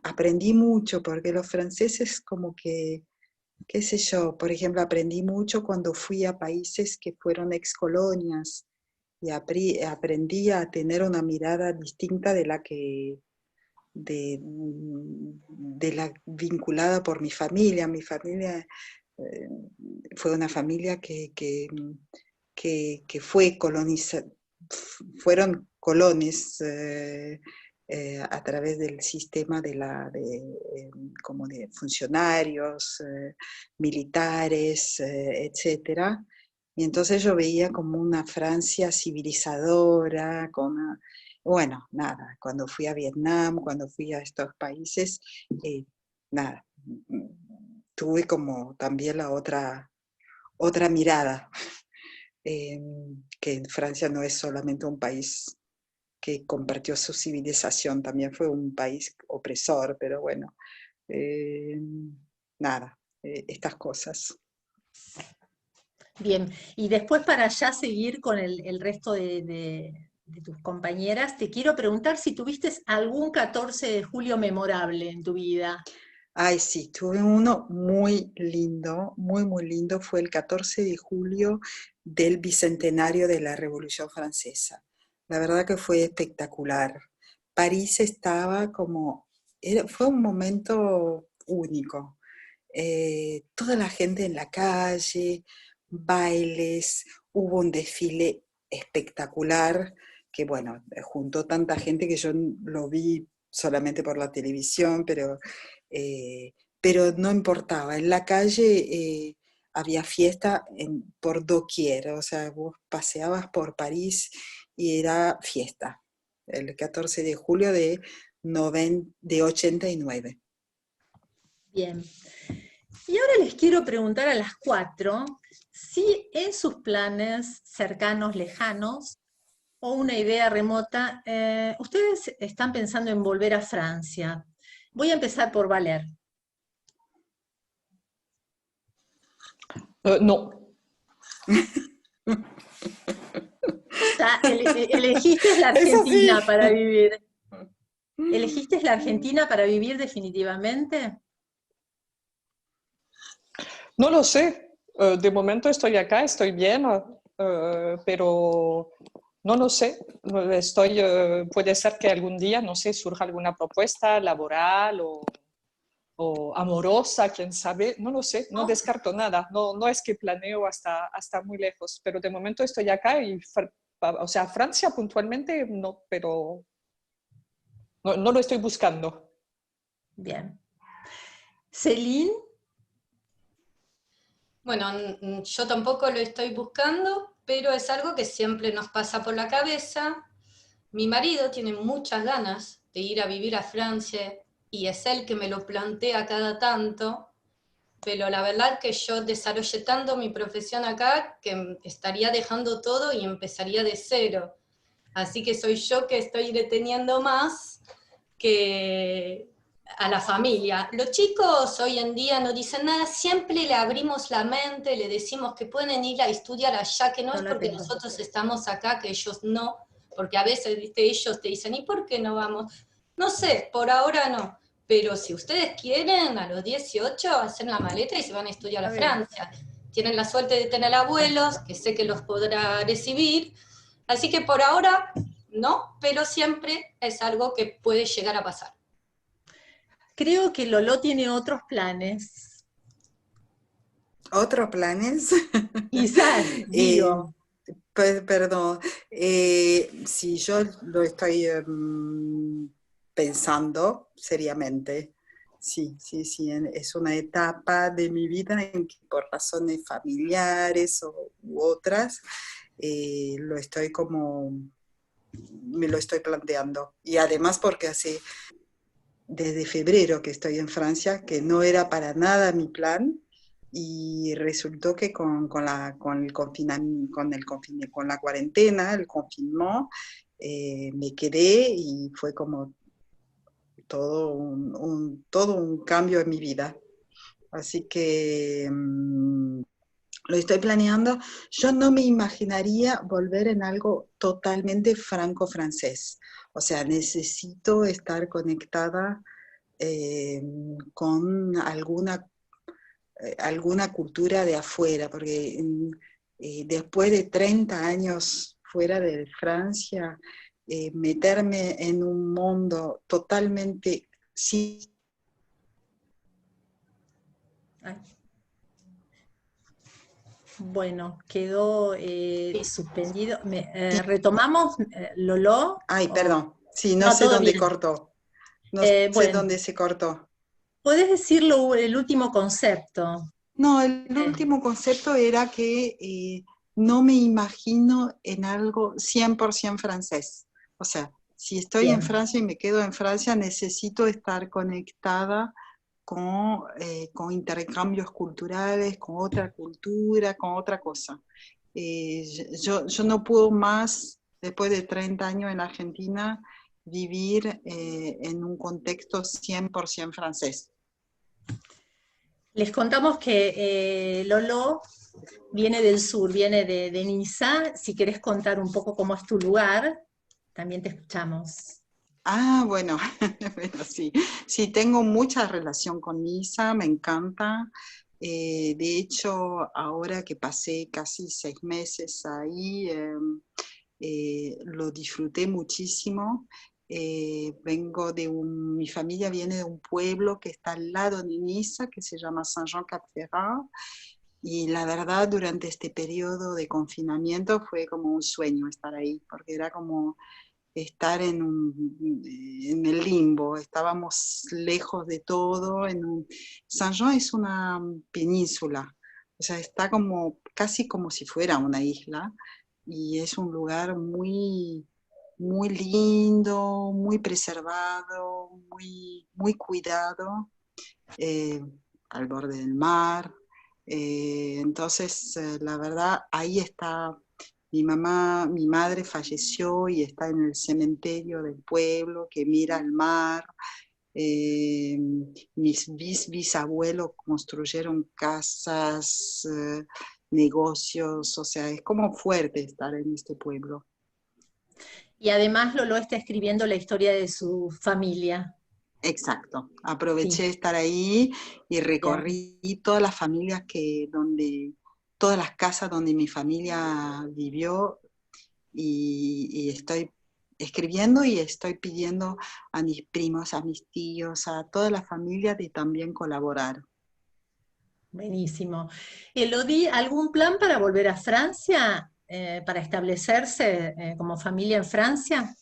aprendí mucho, porque los franceses como que, qué sé yo, por ejemplo, aprendí mucho cuando fui a países que fueron excolonias y aprendí a tener una mirada distinta de la vinculada por mi familia. Mi familia eh, fue una familia que fue fueron colones a través del sistema como de funcionarios, militares, etcétera. Y entonces yo veía como una Francia civilizadora, bueno, nada, cuando fui a Vietnam, cuando fui a estos países, nada, tuve como también la otra mirada, que Francia no es solamente un país que compartió su civilización, también fue un país opresor, pero bueno, eh, nada, estas cosas. Bien, y después para ya seguir con el resto de tus compañeras, te quiero preguntar si tuviste algún 14 de julio memorable en tu vida. Ay, sí, tuve uno muy lindo, muy lindo, fue el 14 de julio del bicentenario de la Revolución Francesa. La verdad que fue espectacular. París estaba fue un momento único. Toda la gente en la calle, bailes, hubo un desfile espectacular, que bueno, juntó tanta gente que yo lo vi solamente por la televisión, pero no importaba, en la calle había fiesta por doquier, o sea, vos paseabas por París y era fiesta, el 14 de julio de 89. Bien. Y ahora les quiero preguntar a las 4 si en sus planes cercanos, lejanos, o una idea remota, ustedes están pensando en volver a Francia. Voy a empezar por Valer. No. Ya elegiste la Argentina para vivir. ¿Elegiste la Argentina para vivir definitivamente? No lo sé. De momento estoy acá, estoy bien, pero no lo sé. Puede ser que algún día, no sé, surja alguna propuesta laboral o amorosa, quién sabe. No lo sé, no descarto nada. No es que planeo hasta muy lejos, pero de momento estoy acá y, o sea, Francia puntualmente no, pero no lo estoy buscando. Bien. Céline. Bueno, yo tampoco lo estoy buscando, pero es algo que siempre nos pasa por la cabeza. Mi marido tiene muchas ganas de ir a vivir a Francia y es él que me lo plantea cada tanto, pero la verdad que yo desarrollé tanto mi profesión acá que estaría dejando todo y empezaría de cero. Así que soy yo que estoy deteniendo más que a la familia. Los chicos hoy en día no dicen nada, siempre le abrimos la mente, le decimos que pueden ir a estudiar allá, que no es porque nosotros estamos acá, que ellos no, porque a veces, ¿viste? Ellos te dicen, ¿y por qué no vamos? No sé, por ahora no, pero si ustedes quieren, a los 18 hacen la maleta y se van a estudiar a Francia. Tienen la suerte de tener abuelos, que sé que los podrá recibir, así que por ahora no, pero siempre es algo que puede llegar a pasar. Creo que Lolo tiene otros planes. ¿Otros planes? Quizás, digo. Perdón, si yo lo estoy pensando seriamente, sí, es una etapa de mi vida en que por razones familiares u otras, me lo estoy planteando. Y además porque desde febrero que estoy en Francia, que no era para nada mi plan, y resultó que con la cuarentena, el confinamiento, me quedé y fue como todo un cambio en mi vida. Así que lo estoy planeando. Yo no me imaginaría volver en algo totalmente franco-francés. O sea, necesito estar conectada con alguna cultura de afuera, porque después de 30 años fuera de Francia, meterme en un mundo totalmente... Bueno, quedó suspendido. ¿Retomamos, Lolo? Ay, perdón. Sí, no No, sé todo dónde bien. cortó. No sé Bueno, dónde se cortó. ¿podés decirlo el último concepto? No, el último concepto era que no me imagino en algo 100% francés. O sea, si estoy en Francia y me quedo en Francia, necesito estar conectada con intercambios culturales, con otra cultura, con otra cosa. Yo no puedo más, después de 30 años en Argentina, vivir en un contexto 100% francés. Les contamos que Lolo viene del sur, viene de Niza. Si querés contar un poco cómo es tu lugar, también te escuchamos. Ah, bueno, bueno, sí, tengo mucha relación con Niza, me encanta. De hecho, ahora que pasé casi 6 meses ahí, lo disfruté muchísimo. Mi familia viene de un pueblo que está al lado de Niza, que se llama Saint-Jean-Cap-Ferrat, Y la verdad, durante este periodo de confinamiento fue como un sueño estar ahí, porque era como estar en el limbo, estábamos lejos de todo. Saint-Jean es una península, o sea, está como, casi como si fuera una isla, y es un lugar muy, muy lindo, muy preservado, muy, muy cuidado, al borde del mar. Entonces, la verdad, ahí está mi mamá, mi madre falleció y está en el cementerio del pueblo que mira al mar. Mis bisabuelos construyeron casas, negocios, o sea, es como fuerte estar en este pueblo. Y además Lolo está escribiendo la historia de su familia. Exacto, aproveché Sí, estar ahí y bien. recorrí todas las familias todas las casas donde mi familia vivió, y estoy escribiendo y estoy pidiendo a mis primos, a mis tíos, a toda la familia de también colaborar. Buenísimo. Elodie, ¿algún plan para volver a Francia, para establecerse como familia en Francia?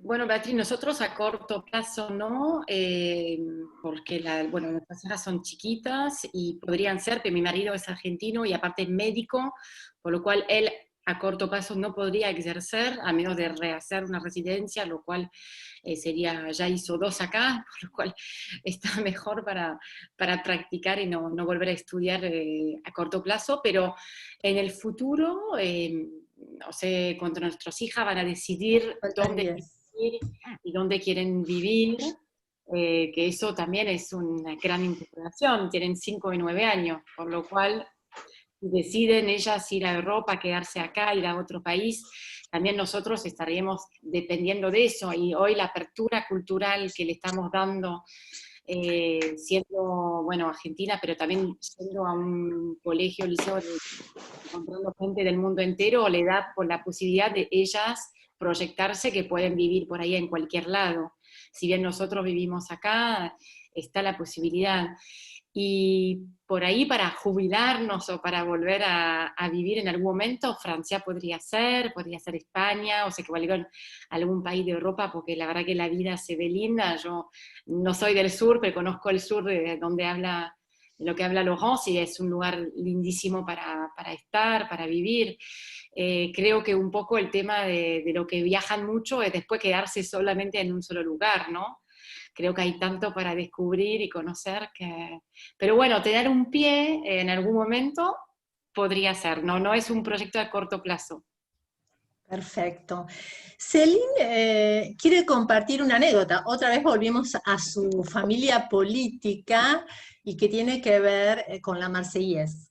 Bueno, Beatriz, nosotros a corto plazo no, porque bueno, nuestras hijas son chiquitas y podrían ser, que mi marido es argentino y aparte médico, por lo cual él a corto plazo no podría ejercer a menos de rehacer una residencia, lo cual ya hizo 2 acá, por lo cual está mejor para practicar y no volver a estudiar a corto plazo, pero en el futuro, no sé, cuando nuestras hijas van a decidir dónde Faltaría. quieren ir y dónde quieren vivir, que eso también es una gran interpretación, tienen 5 y 9 años, por lo cual si deciden ellas ir a Europa, quedarse acá, ir a otro país, también nosotros estaríamos dependiendo de eso, y hoy la apertura cultural que le estamos dando, siendo, bueno, argentina, pero también siendo a un colegio, liceo, encontrando gente del mundo entero, le da por la posibilidad de ellas proyectarse que pueden vivir por ahí en cualquier lado. Si bien nosotros vivimos acá, está la posibilidad. Y por ahí para jubilarnos o para volver a vivir en algún momento, Francia podría ser España, o sea, que algún país de Europa, porque la verdad que la vida se ve linda. Yo no soy del sur, pero conozco el sur de lo que habla Laurence, y es un lugar lindísimo para estar, para vivir. Creo que un poco el tema de lo que viajan mucho es después quedarse solamente en un solo lugar, ¿no? Creo que hay tanto para descubrir y conocer que... Pero bueno, tener un pie en algún momento podría ser, no es un proyecto a corto plazo. Perfecto. Céline quiere compartir una anécdota. Otra vez volvimos a su familia política y que tiene que ver con la Marseillaise.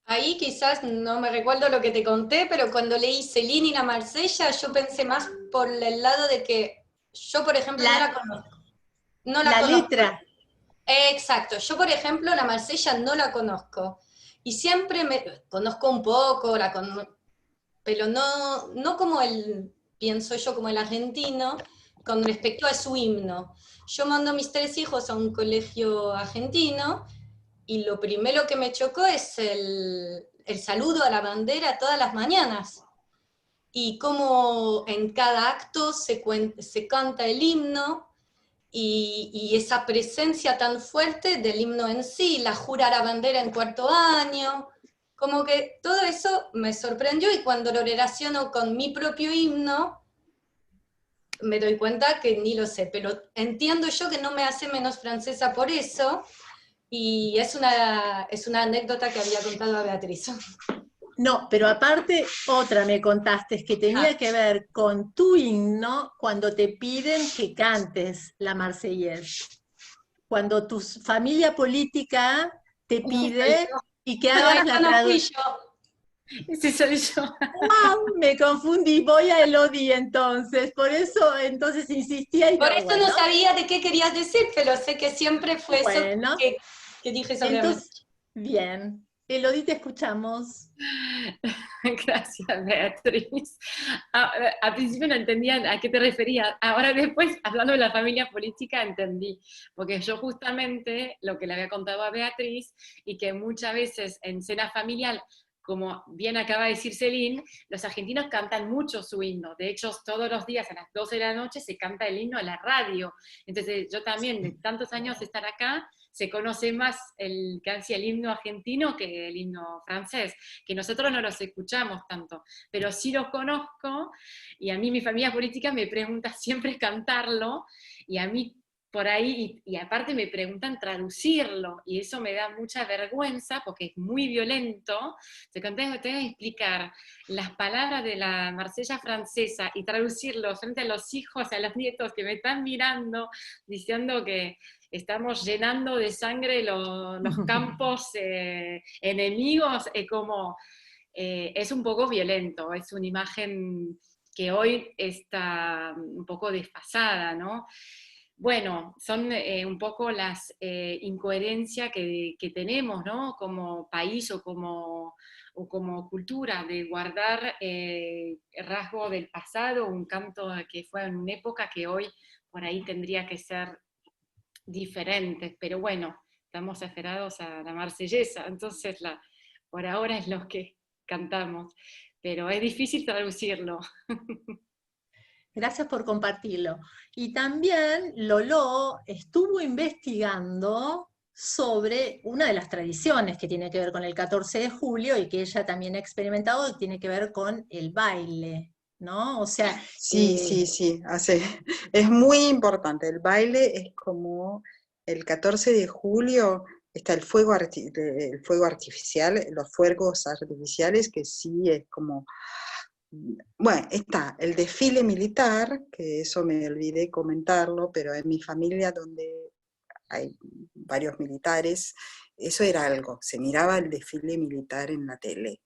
Ahí quizás no me recuerdo lo que te conté, pero cuando leí Céline y la Marsella, yo pensé más por el lado de que yo, por ejemplo, no la conozco. No la La conozco. letra. Exacto. Yo, por ejemplo, la Marsella no la conozco. Y siempre me conozco un poco, pero no como pienso yo, como el argentino, con respecto a su himno. Yo mando a mis 3 hijos a un colegio argentino, y lo primero que me chocó es el saludo a la bandera todas las mañanas, y cómo en cada acto se canta el himno, y esa presencia tan fuerte del himno en sí, la jura a la bandera en 4º año, como que todo eso me sorprendió, y cuando lo relaciono con mi propio himno, me doy cuenta que ni lo sé, pero entiendo yo que no me hace menos francesa por eso, y es una anécdota que había contado a Beatriz. No, pero aparte, otra me contaste que tenía que ver con tu himno cuando te piden que cantes la Marseillaise. Cuando tu familia política te pide y que No, hagas esa la no fui traducción. yo. Ese soy yo. Me confundí, voy a Elodie entonces, por eso entonces insistía y Por no, eso no bueno, sabía de qué querías decir, pero sé que siempre fue eso bueno, que dije sobre la entonces, Marsella. bien. Elodie, te escuchamos. Gracias, Beatriz. Al principio no entendía a qué te referías. Ahora después, hablando de la familia política, entendí. Porque yo justamente, lo que le había contado a Beatriz, y que muchas veces en cena familiar, como bien acaba de decir Celine, los argentinos cantan mucho su himno. De hecho, todos los días a las 12 de la noche se canta el himno en la radio. Entonces, yo también, de tantos años de estar acá, se conoce más casi el himno argentino que el himno francés, que nosotros no los escuchamos tanto, pero sí los conozco, y a mí mi familia política me pregunta siempre cantarlo, y a mí por ahí, y aparte me preguntan traducirlo, y eso me da mucha vergüenza porque es muy violento. Tengo que explicar las palabras de la Marsella francesa y traducirlo frente a los hijos, a los nietos que me están mirando, diciendo que estamos llenando de sangre los campos enemigos, es un poco violento, es una imagen que hoy está un poco desfasada, ¿no? Bueno, son un poco las incoherencias que tenemos, ¿no? Como país o como cultura, de guardar rasgo del pasado, un canto que fue en una época que hoy por ahí tendría que ser diferente, pero bueno, estamos aferrados a la marsellesa, entonces por ahora es lo que cantamos, pero es difícil traducirlo. Gracias por compartirlo. Y también Lolo estuvo investigando sobre una de las tradiciones que tiene que ver con el 14 de julio y que ella también ha experimentado, y tiene que ver con el baile, ¿no? O sea... Sí, es muy importante. El baile es como el 14 de julio, está el fuego artificial, los fuegos artificiales, que sí es como... Bueno, está el desfile militar, que eso me olvidé comentarlo, pero en mi familia donde hay varios militares, eso era algo, se miraba el desfile militar en la tele.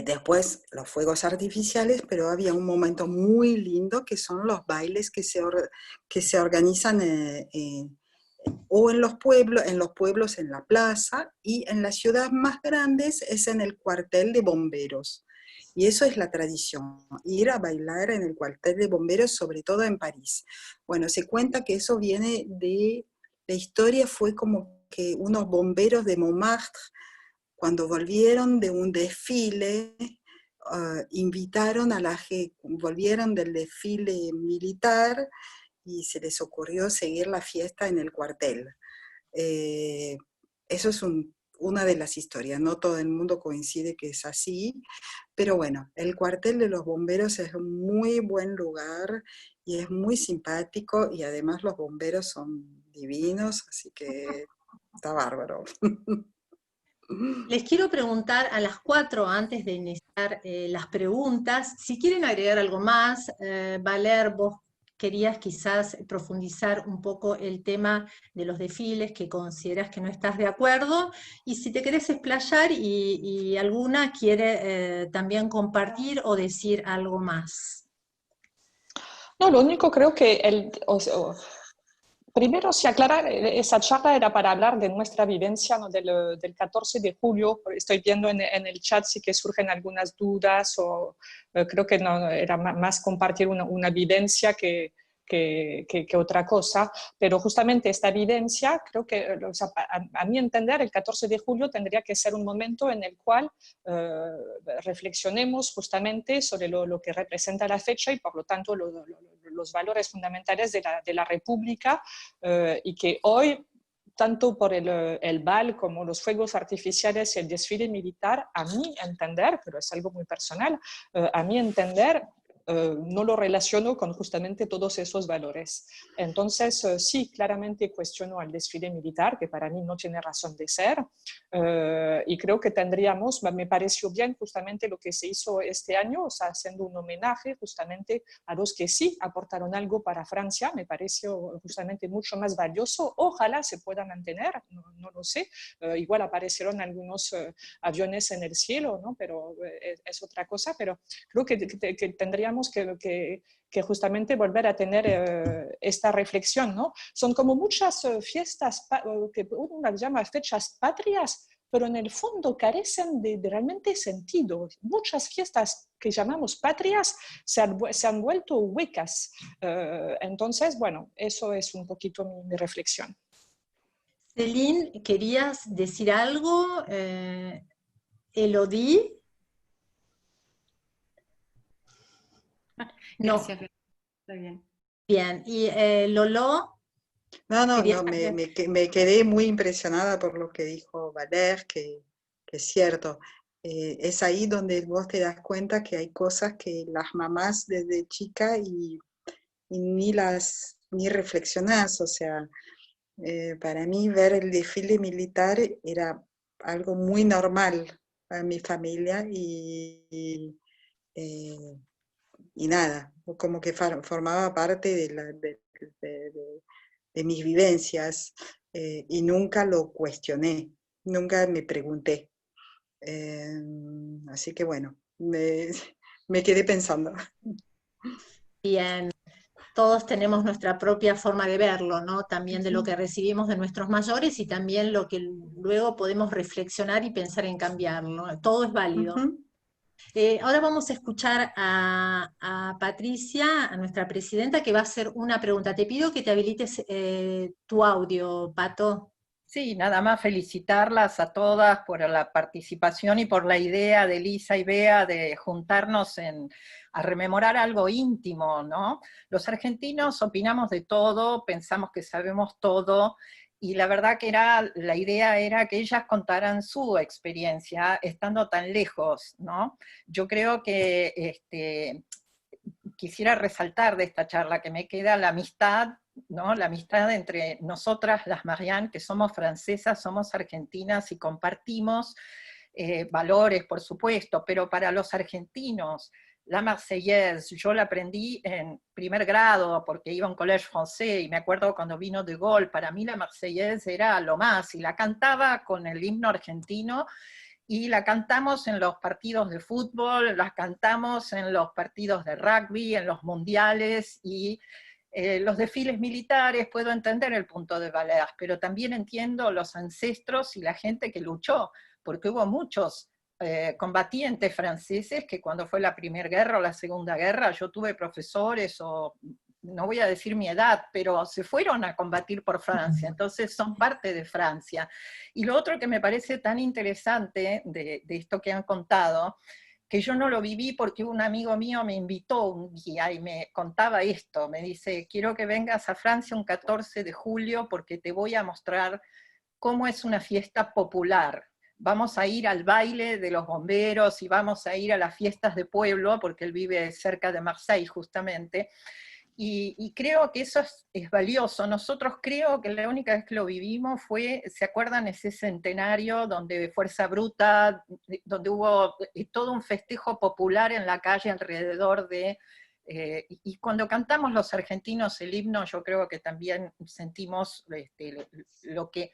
Después los fuegos artificiales, pero había un momento muy lindo que son los bailes que se organizan o en los pueblos en la plaza, y en las ciudades más grandes es en el cuartel de bomberos. Y eso es la tradición, ir a bailar en el cuartel de bomberos, sobre todo en París. Bueno, se cuenta que eso viene la historia fue como que unos bomberos de Montmartre, cuando volvieron de un desfile, invitaron volvieron del desfile militar y se les ocurrió seguir la fiesta en el cuartel. Eso es una de las historias, no todo el mundo coincide que es así, pero bueno, el cuartel de los bomberos es un muy buen lugar y es muy simpático, y además los bomberos son divinos, así que está bárbaro. Les quiero preguntar a las 4, antes de iniciar las preguntas, si quieren agregar algo más. Valer, vos querías quizás profundizar un poco el tema de los desfiles, que consideras que no estás de acuerdo, y si te querés explayar y alguna quiere también compartir o decir algo más. No, lo único creo que primero, si aclarar, esa charla era para hablar de nuestra vivencia, ¿no? del 14 de julio. Estoy viendo en el chat sí que surgen algunas dudas, o creo que no, era más compartir una vivencia que otra cosa, pero justamente esta evidencia, creo que, o sea, a mi entender, el 14 de julio tendría que ser un momento en el cual reflexionemos justamente sobre lo que representa la fecha y por lo tanto los valores fundamentales de la República, y que hoy, tanto por el bal como los fuegos artificiales y el desfile militar, a mi entender, pero es algo muy personal, a mi entender, no lo relaciono con justamente todos esos valores. Entonces, sí, claramente cuestiono al desfile militar, que para mí no tiene razón de ser, y creo que tendríamos, me pareció bien justamente lo que se hizo este año, o sea, haciendo un homenaje justamente a los que sí aportaron algo para Francia. Me pareció justamente mucho más valioso. Ojalá se pueda mantener, no lo sé. Igual aparecieron algunos aviones en el cielo, ¿no? Pero es otra cosa, pero creo que tendríamos que que justamente volver a tener esta reflexión, ¿no? Son como muchas fiestas que uno las llama fechas patrias, pero en el fondo carecen de realmente sentido. Muchas fiestas que llamamos patrias se han vuelto huecas. Entonces, bueno, eso es un poquito mi reflexión. Céline, ¿querías decir algo? Elodie. No. Gracias, está bien. Bien, y Lolo. No, me quedé muy impresionada por lo que dijo Valer, que es cierto. Es ahí donde vos te das cuenta que hay cosas que las mamás desde chica y ni reflexionás. O sea, para mí ver el desfile militar era algo muy normal para mi familia y nada, como que formaba parte de mis vivencias y nunca lo cuestioné, nunca me pregunté. Así que bueno, me quedé pensando. Bien, todos tenemos nuestra propia forma de verlo, ¿no? También de lo que recibimos de nuestros mayores y también lo que luego podemos reflexionar y pensar en cambiarlo. Todo es válido. Ahora vamos a escuchar a Patricia, a nuestra presidenta, que va a hacer una pregunta. Te pido que te habilites tu audio, Pato. Sí, nada más felicitarlas a todas por la participación y por la idea de Lisa y Bea de juntarnos a rememorar algo íntimo, ¿no? Los argentinos opinamos de todo, pensamos que sabemos todo, y la verdad que la idea era que ellas contaran su experiencia estando tan lejos, ¿no? Yo creo que quisiera resaltar de esta charla que me queda la amistad, ¿no? La amistad entre nosotras, las Marianne, que somos francesas, somos argentinas y compartimos valores, por supuesto, pero para los argentinos, la Marseillaise, yo la aprendí en primer grado porque iba a un collège francés y me acuerdo cuando vino De Gaulle, para mí la Marseillaise era lo más y la cantaba con el himno argentino y la cantamos en los partidos de fútbol, la cantamos en los partidos de rugby, en los mundiales y los desfiles militares. Puedo entender el punto de Valer, pero también entiendo los ancestros y la gente que luchó, porque hubo muchos combatientes franceses que cuando fue la Primera Guerra o la Segunda Guerra, yo tuve profesores o no voy a decir mi edad, pero se fueron a combatir por Francia, entonces son parte de Francia. Y lo otro que me parece tan interesante de esto que han contado, que yo no lo viví porque un amigo mío me invitó un día y me contaba esto, me dice, quiero que vengas a Francia un 14 de julio porque te voy a mostrar cómo es una fiesta popular. Vamos a ir al baile de los bomberos y vamos a ir a las fiestas de pueblo, porque él vive cerca de Marseille justamente, y creo que eso es valioso. Nosotros creo que la única vez que lo vivimos fue, ¿se acuerdan ese centenario donde Fuerza Bruta, donde hubo todo un festejo popular en la calle alrededor de... y cuando cantamos los argentinos el himno, yo creo que también sentimos lo que...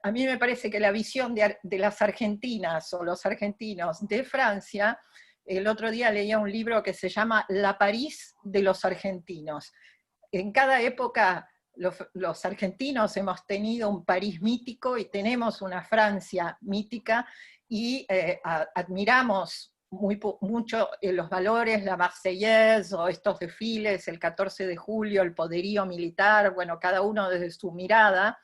A mí me parece que la visión de las argentinas o los argentinos de Francia, el otro día leía un libro que se llama La París de los argentinos. En cada época los argentinos hemos tenido un París mítico y tenemos una Francia mítica y admiramos mucho los valores, la Marseillaise o estos desfiles, el 14 de julio, el poderío militar, bueno, cada uno desde su mirada.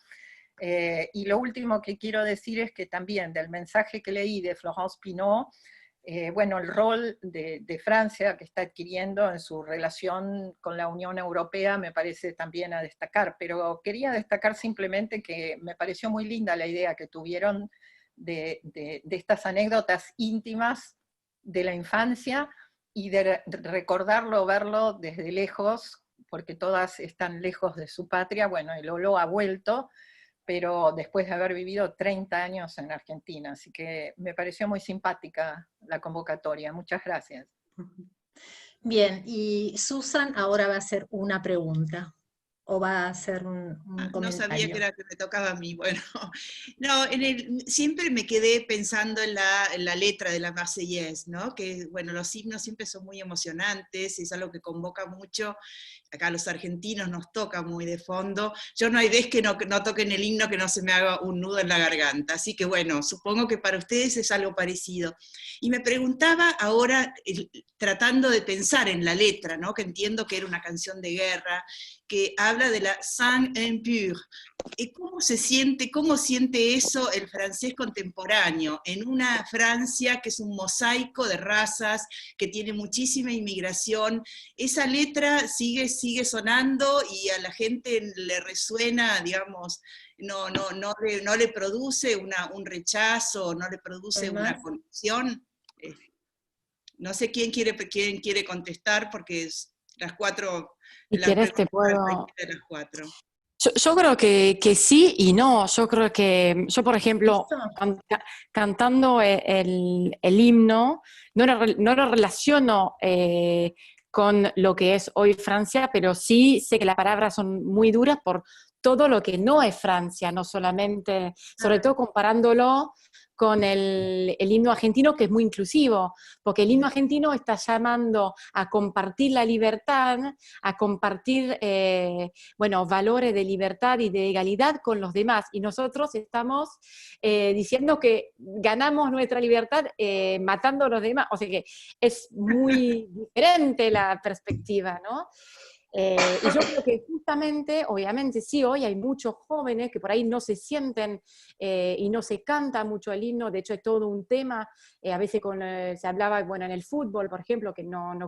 Y lo último que quiero decir es que también del mensaje que leí de Florence Pinot, bueno, el rol de Francia que está adquiriendo en su relación con la Unión Europea me parece también a destacar, pero quería destacar simplemente que me pareció muy linda la idea que tuvieron de estas anécdotas íntimas de la infancia y de recordarlo, verlo desde lejos, porque todas están lejos de su patria. Bueno, el Lolo ha vuelto, pero después de haber vivido 30 años en Argentina, así que me pareció muy simpática la convocatoria. Muchas gracias. Bien, y Susan ahora va a hacer una pregunta. ¿O va a hacer un No comentario? sabía que era que me tocaba a mí. Bueno, no, siempre me quedé pensando en la letra de la Marseillaise, ¿no? Que, bueno, los himnos siempre son muy emocionantes, es algo que convoca mucho. Acá a los argentinos nos toca muy de fondo. Yo no hay vez que no toquen el himno que no se me haga un nudo en la garganta. Así que, bueno, supongo que para ustedes es algo parecido. Y me preguntaba ahora, tratando de pensar en la letra, ¿no? Que entiendo que era una canción de guerra, que habla de la sang impure. ¿Cómo siente eso el francés contemporáneo, en una Francia que es un mosaico de razas, que tiene muchísima inmigración? Esa letra sigue sonando y a la gente le resuena, digamos, no le produce un rechazo, no le produce una conexión. No sé quién quiere contestar, porque las cuatro... Si querés te puedo... De las cuatro. Yo creo que sí y no. Yo creo que, yo por ejemplo, cantando el himno, no lo relaciono con lo que es hoy Francia, pero sí sé que las palabras son muy duras por todo lo que no es Francia, no solamente, sobre todo comparándolo con el himno argentino, que es muy inclusivo, porque el himno argentino está llamando a compartir la libertad, a compartir valores de libertad y de igualdad con los demás, y nosotros estamos diciendo que ganamos nuestra libertad matando a los demás, o sea que es muy diferente la perspectiva, ¿no? Y yo creo que justamente, obviamente sí, hoy hay muchos jóvenes que por ahí no se sienten y no se canta mucho el himno. De hecho es todo un tema, a veces se hablaba, bueno, en el fútbol, por ejemplo, que no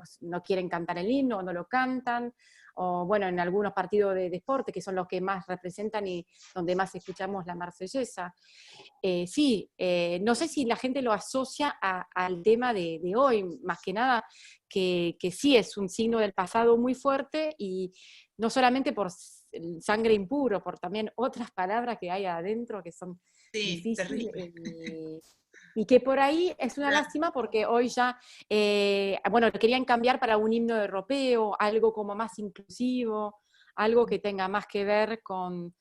quieren cantar el himno, no lo cantan, o bueno, en algunos partidos de deporte, que son los que más representan y donde más escuchamos la marsellesa. No sé si la gente lo asocia al tema de hoy, más que nada, que sí es un signo del pasado muy fuerte, y no solamente por sangre impuro, por también otras palabras que hay adentro que son difíciles, y que por ahí es una lástima, porque hoy ya, lo querían cambiar para un himno europeo, algo como más inclusivo, algo que tenga más que ver con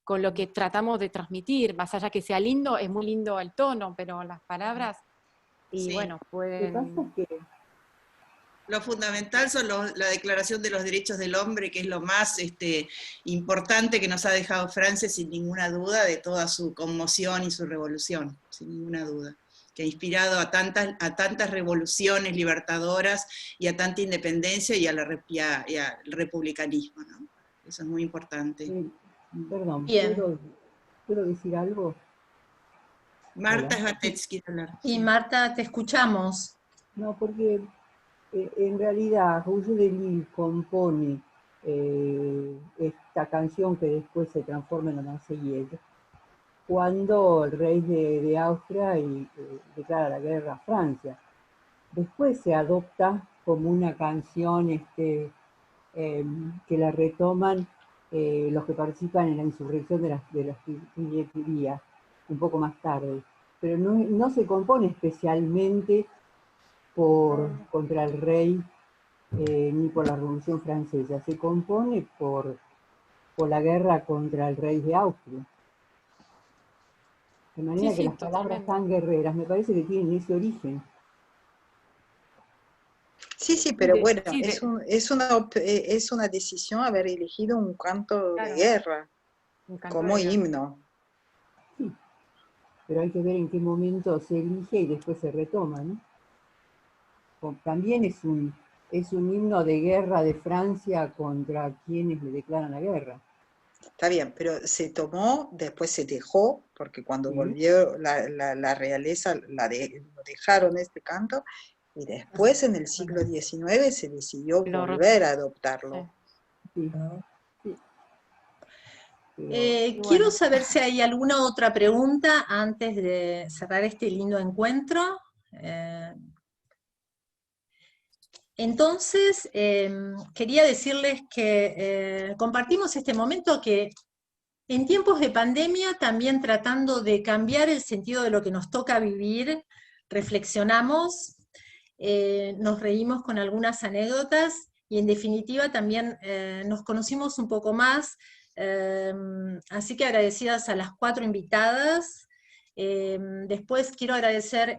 lo que tratamos de transmitir, más allá que sea lindo, es muy lindo el tono, pero las palabras, y sí. bueno, pueden... Lo fundamental son la Declaración de los Derechos del Hombre, que es lo más importante que nos ha dejado Francia, sin ninguna duda, de toda su conmoción y su revolución, sin ninguna duda, que ha inspirado a tantas revoluciones libertadoras y a tanta independencia y al republicanismo, ¿no? Eso es muy importante. Perdón, ¿puedo decir algo? Marta Svatets quiere hablar. Y Marta, te escuchamos. No, porque en realidad Rouget de Lille compone esta canción que después se transforma en la Marseillaise cuando el rey de Austria declara la guerra a Francia. Después se adopta como una canción que la retoman los que participan en la insurrección de las Guilleterías un poco más tarde, pero no se compone especialmente contra el rey ni por la Revolución Francesa, se compone por la guerra contra el rey de Austria. De manera que las palabras tan guerreras me parece que tienen ese origen. Sí, pero bueno, es una decisión haber elegido un canto de guerra como himno. Sí, pero hay que ver en qué momento se elige y después se retoma, ¿no? También es un himno de guerra de Francia contra quienes le declaran la guerra. Está bien, pero se tomó, después se dejó, porque cuando volvió la realeza lo dejaron este canto, y después en el siglo XIX se decidió volver a adoptarlo. Sí. Quiero saber si hay alguna otra pregunta antes de cerrar este lindo encuentro. Entonces, quería decirles que compartimos este momento que en tiempos de pandemia, también tratando de cambiar el sentido de lo que nos toca vivir, reflexionamos, nos reímos con algunas anécdotas y en definitiva también nos conocimos un poco más, así que agradecidas a las 4 invitadas. Después quiero agradecer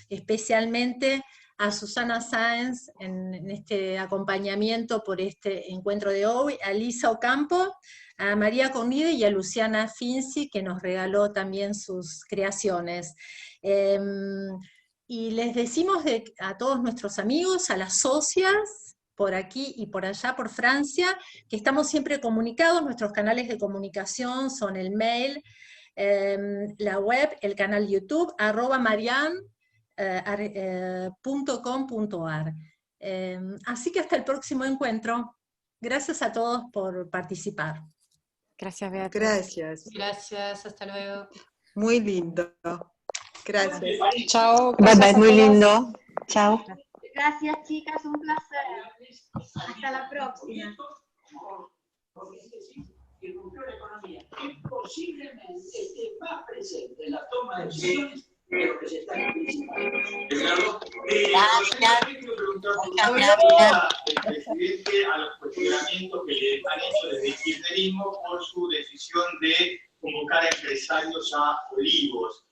especialmente a Susana Sáenz en este acompañamiento por este encuentro de hoy, a Lisa Ocampo, a María Cornide y a Luciana Finzi, que nos regaló también sus creaciones. Y les decimos a todos nuestros amigos, a las socias, por aquí y por allá, por Francia, que estamos siempre comunicados. Nuestros canales de comunicación son el mail, la web, el canal YouTube, @marian.com.ar. Así que hasta el próximo encuentro. Gracias a todos por participar. Gracias, Beatriz. Gracias. Gracias, hasta luego. Muy lindo. Gracias. Chao. Bye Gracias bye, a muy todas. lindo. Chao. Gracias, chicas, un placer. Hasta la próxima. Que rompió la economía, que posiblemente esté más presente en la toma de decisiones de lo que se está anticipando. Ricardo, quiero preguntar al presidente a los cuestionamientos que le han hecho desde el kirchnerismo por su decisión de convocar a empresarios a Olivos.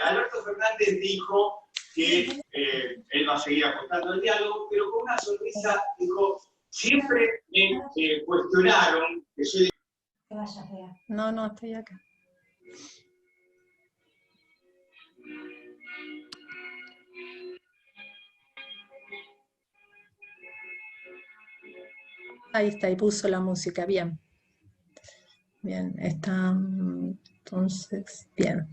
Alberto Fernández dijo que él va a seguir apostando al diálogo, pero con una sonrisa dijo, siempre me cuestionaron que soy... No, estoy acá. Ahí está, ahí puso la música, bien. Bien, está, entonces, bien.